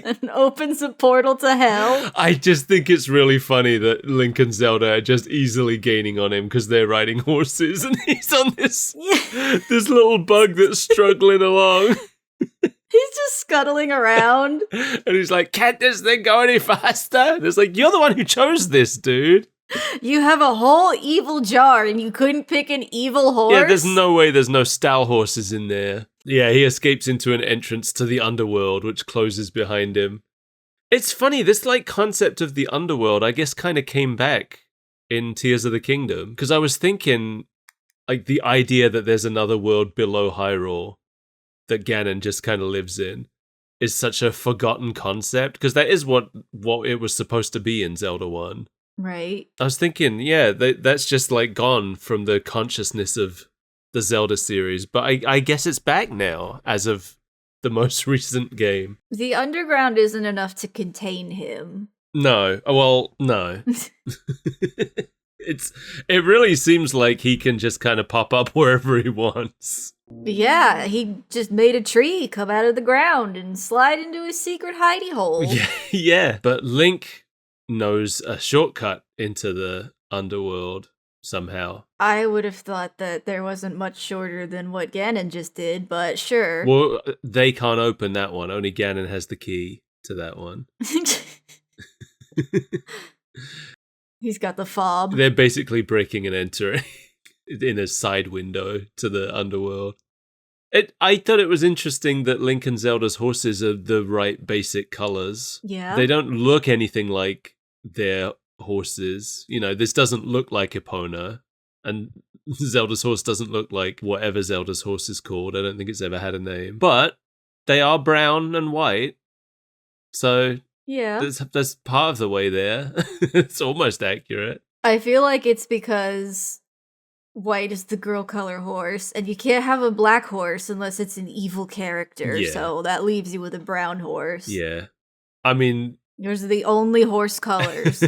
And opens a portal to hell. I just think it's really funny that Link and Zelda are just easily gaining on him because they're riding horses and he's on this little bug that's struggling along. He's just scuttling around. And he's like, can't this thing go any faster? And it's like, you're the one who chose this, dude. You have a whole evil jar and you couldn't pick an evil horse? Yeah, there's no way there's no stall horses in there. Yeah, he escapes into an entrance to the underworld, which closes behind him. It's funny, this concept of the underworld, I guess, kind of came back in Tears of the Kingdom. Because I was thinking, the idea that there's another world below Hyrule that Ganon just kind of lives in is such a forgotten concept. Because that is what it was supposed to be in Zelda 1. Right. I was thinking, yeah, that's just gone from the consciousness of the Zelda series, but I guess it's back now as of the most recent game. The underground isn't enough to contain him. No. Well, no. It really seems like he can just kind of pop up wherever he wants. Yeah, he just made a tree come out of the ground and slide into his secret hidey hole. Yeah, but Link knows a shortcut into the underworld somehow. I would have thought that there wasn't much shorter than what Ganon just did, but sure. Well, they can't open that one. Only Ganon has the key to that one. He's got the fob. They're basically breaking and entering in a side window to the underworld. I thought it was interesting that Link and Zelda's horses are the right basic colors. Yeah. They don't look anything like their horses. You know, this doesn't look like Epona, and Zelda's horse doesn't look like whatever Zelda's horse is called. I don't think it's ever had a name. But they are brown and white, so yeah, that's part of the way there. It's almost accurate. I feel like it's because white is the girl color horse, and you can't have a black horse unless it's an evil character, so that leaves you with a brown horse. Yeah. I mean, yours are the only horse colors.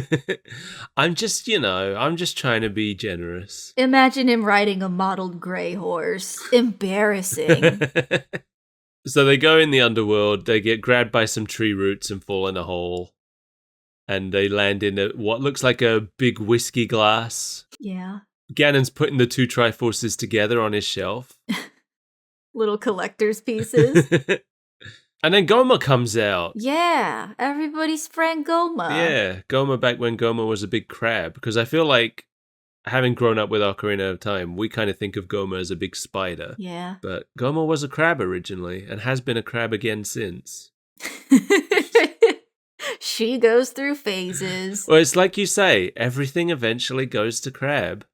I'm just trying to be generous. Imagine him riding a mottled gray horse. Embarrassing. So they go in the underworld, they get grabbed by some tree roots and fall in a hole. And they land in what looks like a big whiskey glass. Yeah. Ganon's putting the two Triforces together on his shelf. Little collector's pieces. And then Goma comes out. Yeah, everybody's friend Goma. Yeah, Goma back when Goma was a big crab. Because I feel like, having grown up with Ocarina of Time, we kind of think of Goma as a big spider. Yeah. But Goma was a crab originally, and has been a crab again since. She goes through phases. Well, it's like you say, everything eventually goes to crab.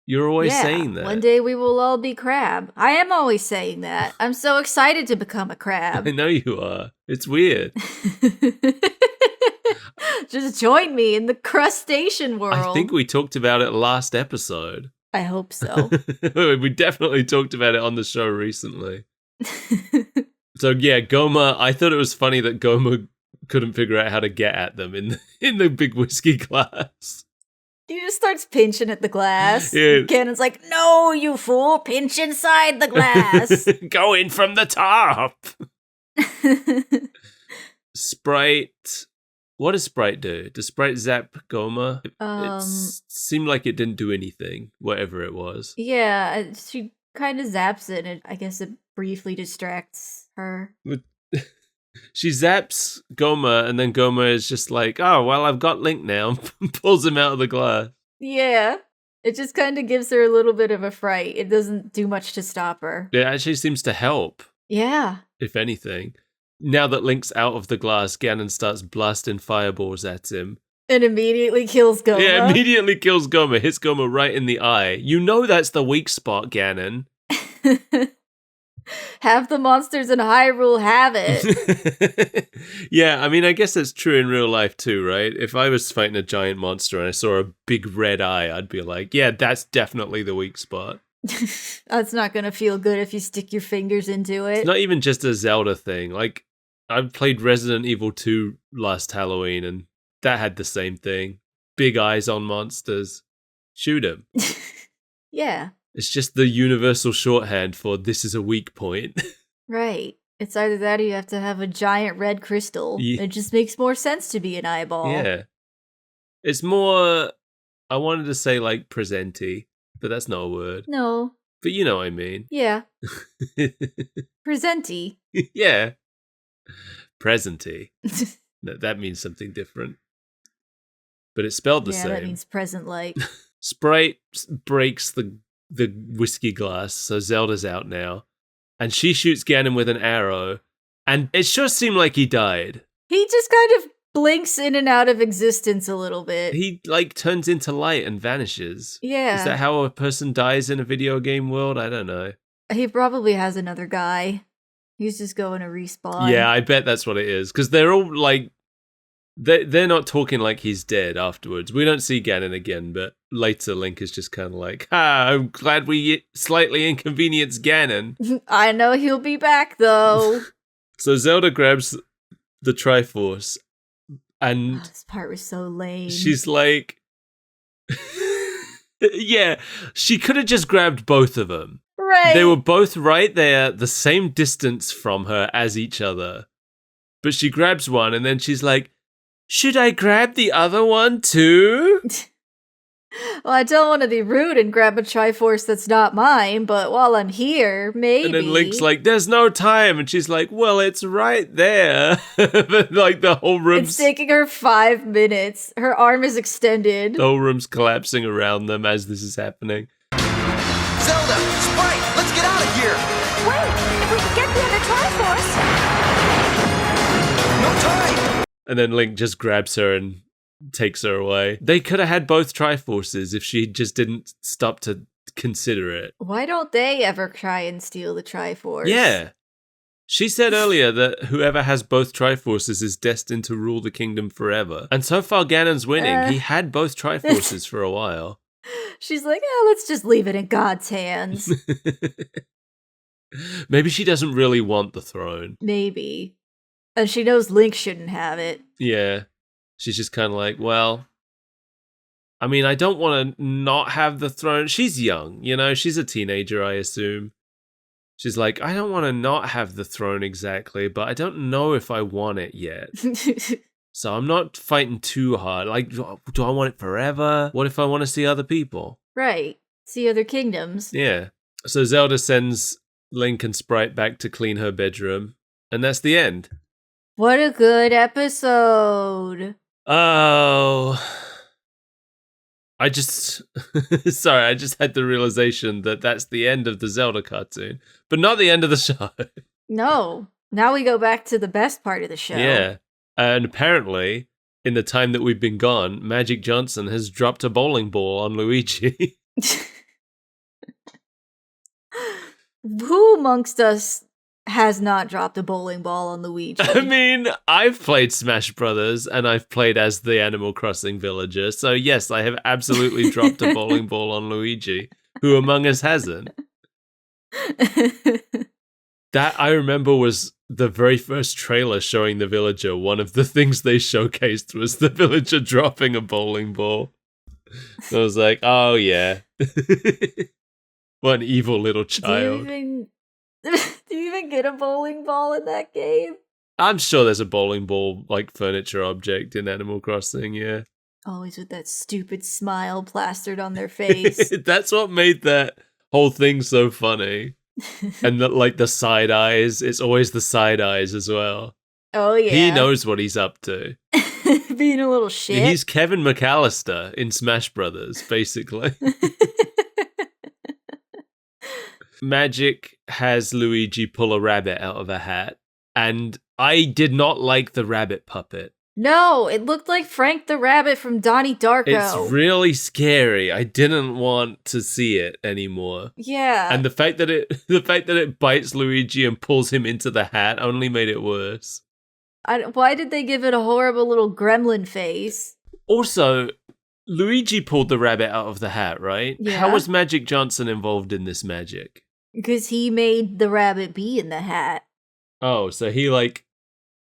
You're always saying that. One day we will all be crab. I am always saying that. I'm so excited to become a crab. I know you are. It's weird. Just join me in the crustacean world. I think we talked about it last episode. I hope so. We definitely talked about it on the show recently. So yeah, Goma, I thought it was funny that Goma couldn't figure out how to get at them in the big whiskey glass. He just starts pinching at the glass. Yeah. Ganon's like, no, you fool, pinch inside the glass. Go in from the top. Sprite. What does Sprite do? Does Sprite zap Goma? It seemed like it didn't do anything, whatever it was. Yeah, she kind of zaps it, and I guess it briefly distracts her. She zaps Goma, and then Goma is just like, oh, well, I've got Link now. Pulls him out of the glass. Yeah. It just kind of gives her a little bit of a fright. It doesn't do much to stop her. It actually seems to help. Yeah. If anything. Now that Link's out of the glass, Ganon starts blasting fireballs at him. And immediately kills Goma. Yeah, immediately kills Goma. Hits Goma right in the eye. You know that's the weak spot, Ganon. Have the monsters in Hyrule have it. Yeah, I mean, I guess that's true in real life too, right? If I was fighting a giant monster and I saw a big red eye, I'd be like, yeah, that's definitely the weak spot. That's not going to feel good if you stick your fingers into it. It's not even just a Zelda thing. Like, I played Resident Evil 2 last Halloween, and that had the same thing. Big eyes on monsters. Shoot 'em. Yeah. It's just the universal shorthand for this is a weak point. Right. It's either that or you have to have a giant red crystal. Yeah. It just makes more sense to be an eyeball. Yeah. It's more, I wanted to say like presenti, but that's not a word. No. But you know what I mean. Yeah. Presenti. Yeah. Presenti. That means something different. But it's spelled the same. Yeah, that means present-like. Sprite breaks the whiskey glass, so Zelda's out now. And she shoots Ganon with an arrow, and it sure seemed like he died. He just kind of blinks in and out of existence a little bit. He, like, turns into light and vanishes. Yeah. Is that how a person dies in a video game world? I don't know. He probably has another guy. He's just going to respawn. Yeah, I bet that's what it is. Because they're all, like, they're not talking like he's dead afterwards. We don't see Ganon again, but later Link is just kind of like, I'm glad we slightly inconvenienced Ganon. I know he'll be back, though. So Zelda grabs the Triforce, and this part was so lame. she's like, Yeah, she could have just grabbed both of them. Right. They were both right there, the same distance from her as each other. But she grabs one and then she's like, should I grab the other one too? Well, I don't want to be rude and grab a Triforce that's not mine, but while I'm here, maybe. And then Link's like, there's no time. And she's like, well, it's right there. Like the whole room's... It's taking her 5 minutes. Her arm is extended. The whole room's collapsing around them as this is happening. Zelda, Sprite, let's get out of here. Wait, if we can get the other Triforce. No time. And then Link just grabs her and takes her away. They could have had both Triforces if she just didn't stop to consider it. Why don't they ever try and steal the Triforce? Yeah. She said earlier that whoever has both Triforces is destined to rule the kingdom forever. And so far, Ganon's winning. He had both Triforces for a while. She's like, let's just leave it in God's hands. Maybe she doesn't really want the throne. Maybe. And she knows Link shouldn't have it. Yeah. She's just kind of like, well, I mean, I don't want to not have the throne. She's young, you know, she's a teenager, I assume. She's like, I don't want to not have the throne exactly, but I don't know if I want it yet. So I'm not fighting too hard. Like, do I want it forever? What if I want to see other people? Right. See other kingdoms. Yeah. So Zelda sends Link and Sprite back to clean her bedroom, and that's the end. What a good episode. Oh, I just had the realization that that's the end of the Zelda cartoon, but not the end of the show. No, now we go back to the best part of the show. Yeah, and apparently, in the time that we've been gone, Magic Johnson has dropped a bowling ball on Luigi. Who amongst us has not dropped a bowling ball on Luigi? I mean, I've played Smash Brothers and I've played as the Animal Crossing villager. So yes, I have absolutely dropped a bowling ball on Luigi. Who among us hasn't? That I remember was the very first trailer showing the villager. One of the things they showcased was the villager dropping a bowling ball. I was like, oh yeah. What an evil little child. Do you even get a bowling ball in that game? I'm sure there's a bowling ball, like, furniture object in Animal Crossing, yeah. Always with that stupid smile plastered on their face. That's what made that whole thing so funny. And, the side eyes, it's always the side eyes as well. Oh, yeah. He knows what he's up to. Being a little shit. He's Kevin McAllister in Smash Brothers, basically. Magic has Luigi pull a rabbit out of a hat, and I did not like the rabbit puppet. No, it looked like Frank the Rabbit from Donnie Darko. It's really scary. I didn't want to see it anymore. Yeah. And the fact that it bites Luigi and pulls him into the hat only made it worse. Why did they give it a horrible little gremlin face? Also, Luigi pulled the rabbit out of the hat, right? Yeah. How was Magic Johnson involved in this magic? Because he made the rabbit be in the hat. Oh, so he,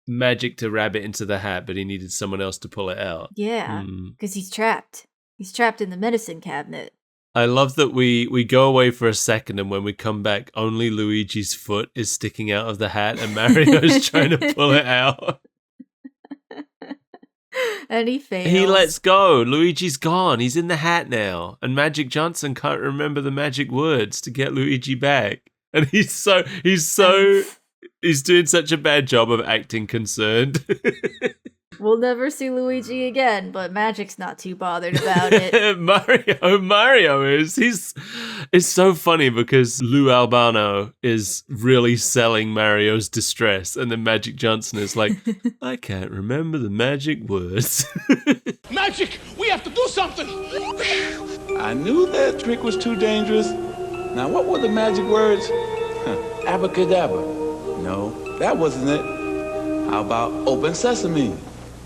magicked a rabbit into the hat, but he needed someone else to pull it out. Yeah, because he's trapped. He's trapped in the medicine cabinet. I love that we go away for a second, and when we come back, only Luigi's foot is sticking out of the hat, and Mario's trying to pull it out. And he fails. He lets go. Luigi's gone. He's in the hat now. And Magic Johnson can't remember the magic words to get Luigi back. And he's doing such a bad job of acting concerned. We'll never see Luigi again, but Magic's not too bothered about it. Mario is. It's so funny because Lou Albano is really selling Mario's distress, and then Magic Johnson is like, I can't remember the magic words. Magic, we have to do something. I knew that trick was too dangerous. Now, what were the magic words? Abracadabra. No, that wasn't it. How about open sesame?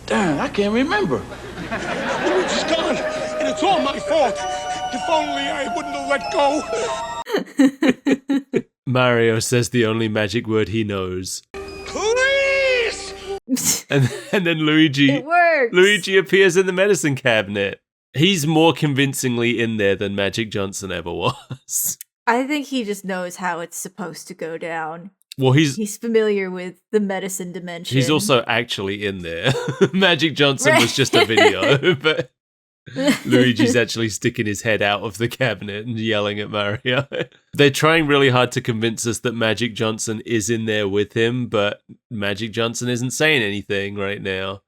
Darn, I can't remember. Luigi's gone, and it's all my fault. If only I wouldn't have let go. Mario says the only magic word he knows. Please! And then Luigi... It works! Luigi appears in the medicine cabinet. He's more convincingly in there than Magic Johnson ever was. I think he just knows how it's supposed to go down. Well, he's familiar with the medicine dimension. He's also actually in there. Magic Johnson was just a video, but Luigi's actually sticking his head out of the cabinet and yelling at Mario. They're trying really hard to convince us that Magic Johnson is in there with him, but Magic Johnson isn't saying anything right now.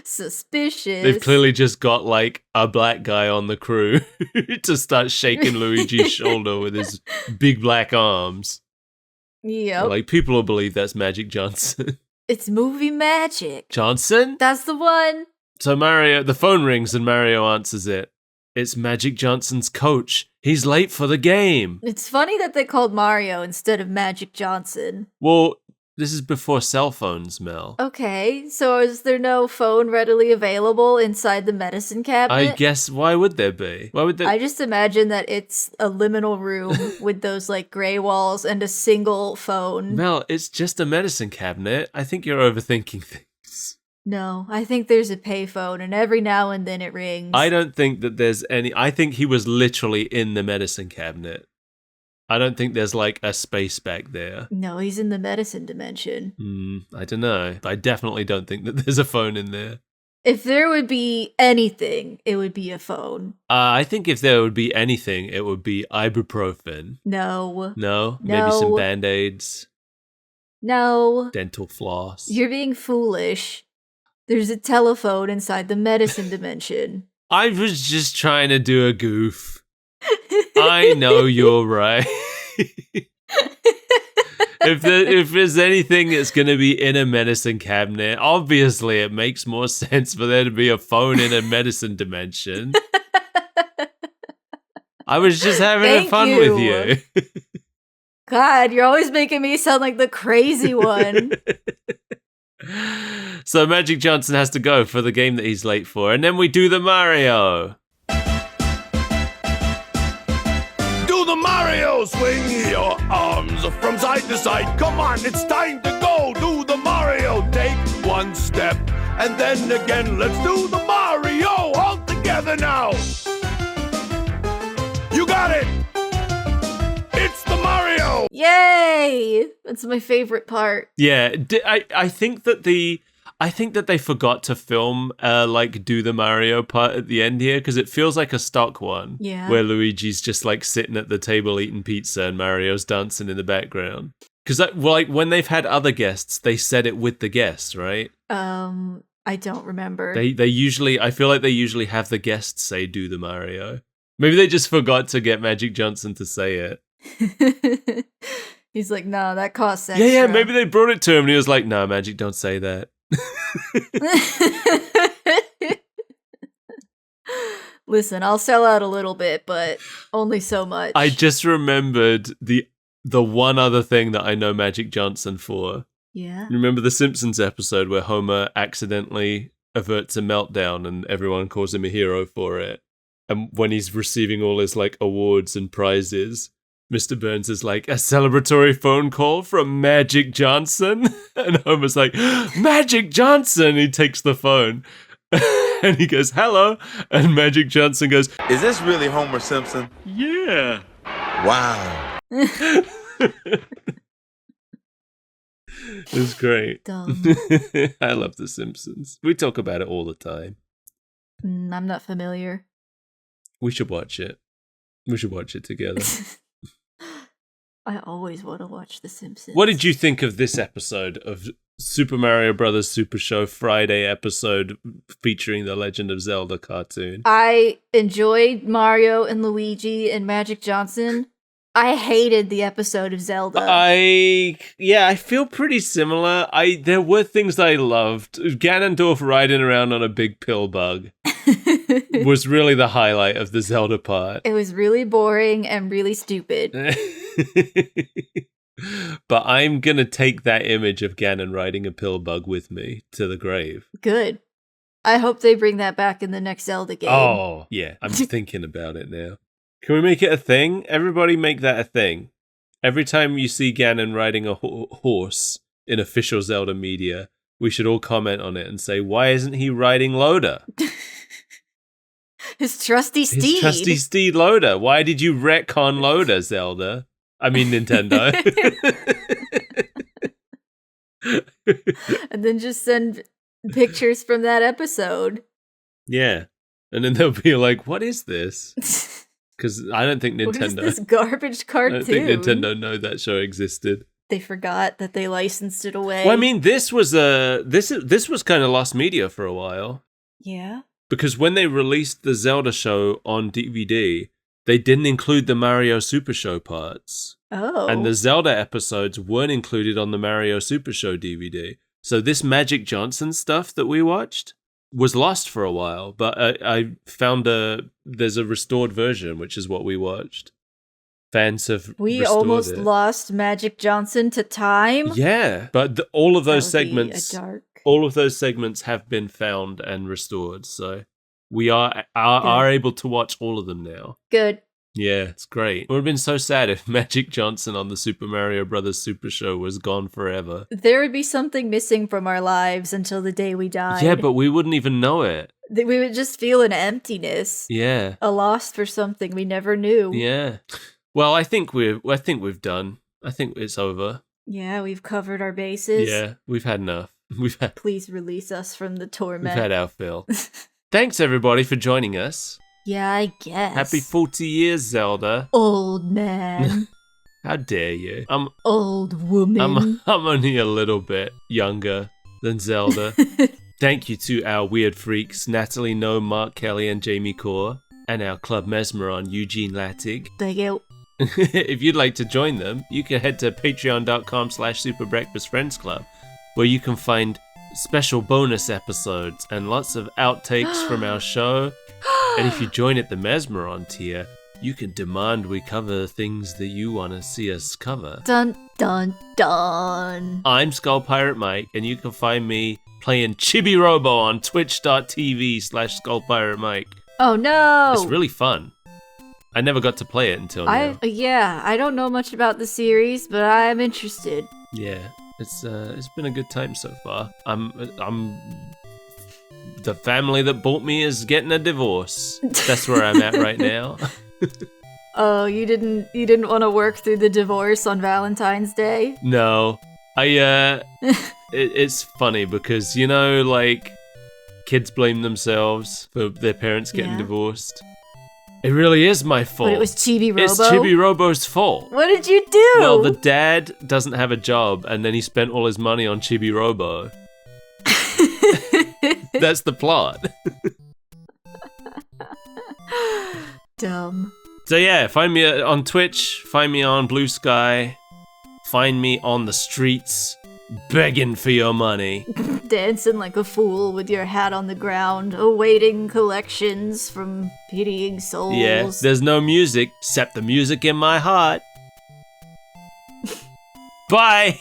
Suspicious. They've clearly just got like a black guy on the crew to start shaking Luigi's shoulder with his big black arms. Yep. Like, people will believe that's Magic Johnson. It's movie magic. Johnson? That's the one. So Mario, the phone rings and Mario answers it. It's Magic Johnson's coach. He's late for the game. It's funny that they called Mario instead of Magic Johnson. Well, this is before cell phones, Mel. Okay, so is there no phone readily available inside the medicine cabinet? I guess, why would there be? Why would there? I just imagine that it's a liminal room with those like gray walls and a single phone. Mel, it's just a medicine cabinet. I think you're overthinking things. No, I think there's a payphone and every now and then it rings. I don't think that there's any. I think he was literally in the medicine cabinet. I don't think there's like a space back there. No, he's in the medicine dimension. I don't know. I definitely don't think that there's a phone in there. If there would be anything, it would be a phone. I think if there would be anything, it would be ibuprofen. No. No? Maybe some Band-Aids? No. Dental floss? You're being foolish. There's a telephone inside the medicine dimension. I was just trying to do a goof. I know you're right. If there's anything that's going to be in a medicine cabinet, obviously it makes more sense for there to be a phone in a medicine dimension. I was just having fun with you. God, you're always making me sound like the crazy one. So Magic Johnson has to go for the game that he's late for, and then we do the Mario. The Mario, swing your arms from side to side. Come on, it's time to go. Do the Mario. Take one step and then again. Let's do the Mario all together now. You got it. It's the Mario. Yay! That's my favorite part. Yeah, I think that they forgot to film do the Mario part at the end here because it feels like a stock one. Yeah. Where Luigi's just like sitting at the table eating pizza and Mario's dancing in the background. Because when they've had other guests, they said it with the guest, right? I don't remember. They usually, I feel like they usually have the guests say do the Mario. Maybe they just forgot to get Magic Johnson to say it. He's like, no, that costs extra. Yeah, maybe they brought it to him and he was like, no, Magic, don't say that. Listen, I'll sell out a little bit, but only so much. I just remembered the one other thing that I know Magic Johnson for. Yeah. Remember the Simpsons episode where Homer accidentally averts a meltdown and everyone calls him a hero for it? And when he's receiving all his like awards and prizes, Mr. Burns is like, a celebratory phone call from Magic Johnson? And Homer's like, Magic Johnson! He takes the phone. And he goes, hello. And Magic Johnson goes, Is this really Homer Simpson? yeah. Wow. It's great. Dumb. I love The Simpsons. We talk about it all the time. I'm not familiar. We should watch it. We should watch it together. I always want to watch The Simpsons. What did you think of this episode of Super Mario Brothers Super Show Friday episode featuring the Legend of Zelda cartoon? I enjoyed Mario and Luigi and Magic Johnson. I hated the episode of Zelda. I feel pretty similar. There were things that I loved. Ganondorf riding around on a big pill bug was really the highlight of the Zelda part. It was really boring and really stupid. But I'm gonna take that image of Ganon riding a pill bug with me to the grave. Good. I hope they bring that back in the next Zelda game. Oh, yeah. I'm thinking about it now. Can we make it a thing? Everybody make that a thing. Every time you see Ganon riding a horse in official Zelda media, we should all comment on it and say, why isn't he riding Loda? His trusty steed. His trusty steed Loader. Why did you retcon Loader, Zelda? I mean, Nintendo. And then just send pictures from that episode. Yeah. And then they'll be like, what is this? Because I don't think What is Nintendo... this garbage cartoon? I don't think Nintendo know that show existed. They forgot that they licensed it away. Well, I mean, this was kind of lost media for a while. Yeah. Because when they released the Zelda show on DVD, they didn't include the Mario Super Show parts. Oh. And the Zelda episodes weren't included on the Mario Super Show DVD. So this Magic Johnson stuff that we watched was lost for a while, but I found there's a restored version, which is what we watched. Fans have We restored almost it. lost Magic Johnson to time. Yeah, but all of those That would be segments, a dark. all of those segments have been found and restored. So we are able to watch all of them now. Good. Yeah, it's great. It would have been so sad if Magic Johnson on the Super Mario Brothers Super Show was gone forever. There would be something missing from our lives until the day we died. Yeah, but we wouldn't even know it. We would just feel an emptiness. Yeah. A loss for something we never knew. Yeah. Well, I think we've done. I think it's over. Yeah, we've covered our bases. Yeah, we've had enough. Please release us from the We've torment. had our fill. Thanks everybody for joining us. Yeah, I guess. Happy 40 years, Zelda. Old man. How dare you? Old woman. I'm only a little bit younger than Zelda. Thank you to our weird freaks, Natalie No, Mark Kelly, and Jamie Core, and our Club Mesmeron, Eugene Lattig. Thank you. If you'd like to join them, you can head to patreon.com/superbreakfastfriendsclub, where you can find special bonus episodes and lots of outtakes from our show. And if you join at the Mesmeron tier, you can demand we cover things that you want to see us cover. Dun, dun, dun. I'm Skull Pirate Mike, and you can find me playing Chibi Robo on twitch.tv/Skull Pirate Mike. Oh no! It's really fun. I never got to play it until now. I don't know much about the series, but I'm interested. Yeah, it's been a good time so far. I'm the family that bought me is getting a divorce. That's where I'm at right now. Oh, you didn't want to work through the divorce on Valentine's Day? No, it's funny because like kids blame themselves for their parents getting divorced. It really is my fault. But it was Chibi Robo? It's Chibi Robo's fault. What did you do? Well, the dad doesn't have a job, and then he spent all his money on Chibi Robo. That's the plot. Dumb. So yeah, find me on Twitch, find me on Blue Sky, find me on the streets, begging for your money. Dancing like a fool with your hat on the ground, awaiting collections from pitying souls. Yeah, there's no music except the music in my heart. Bye!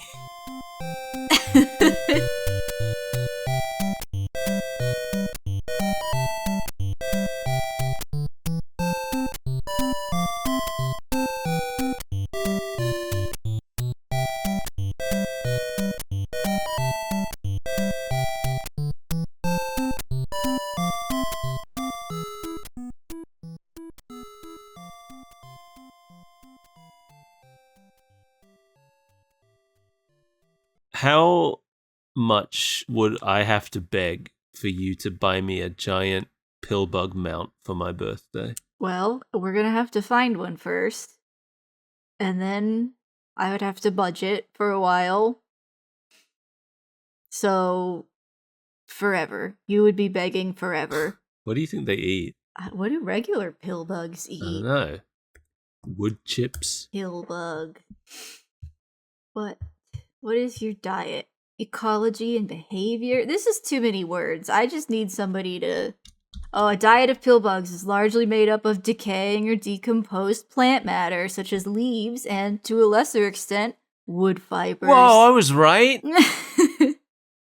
How much would I have to beg for you to buy me a giant pillbug mount for my birthday? Well, we're gonna have to find one first. And then I would have to budget for a while. So, forever. You would be begging forever. What do you think they eat? What do regular pillbugs I eat? don't know. Wood chips? Pillbug. What is your diet? Ecology and behavior? This is too many words. I just need somebody to... Oh, a diet of pillbugs is largely made up of decaying or decomposed plant matter, such as leaves and, to a lesser extent, wood fibers. Whoa, I was right.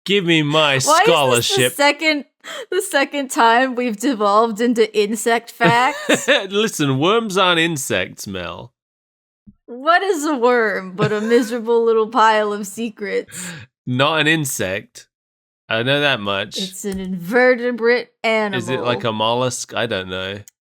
Give me my scholarship. Why is this the second time we've devolved into insect facts? Listen, worms aren't insects, Mel. What is a worm but a miserable little pile of secrets? Not an insect. I know that much. It's an invertebrate animal. Is it like a mollusk? I don't know.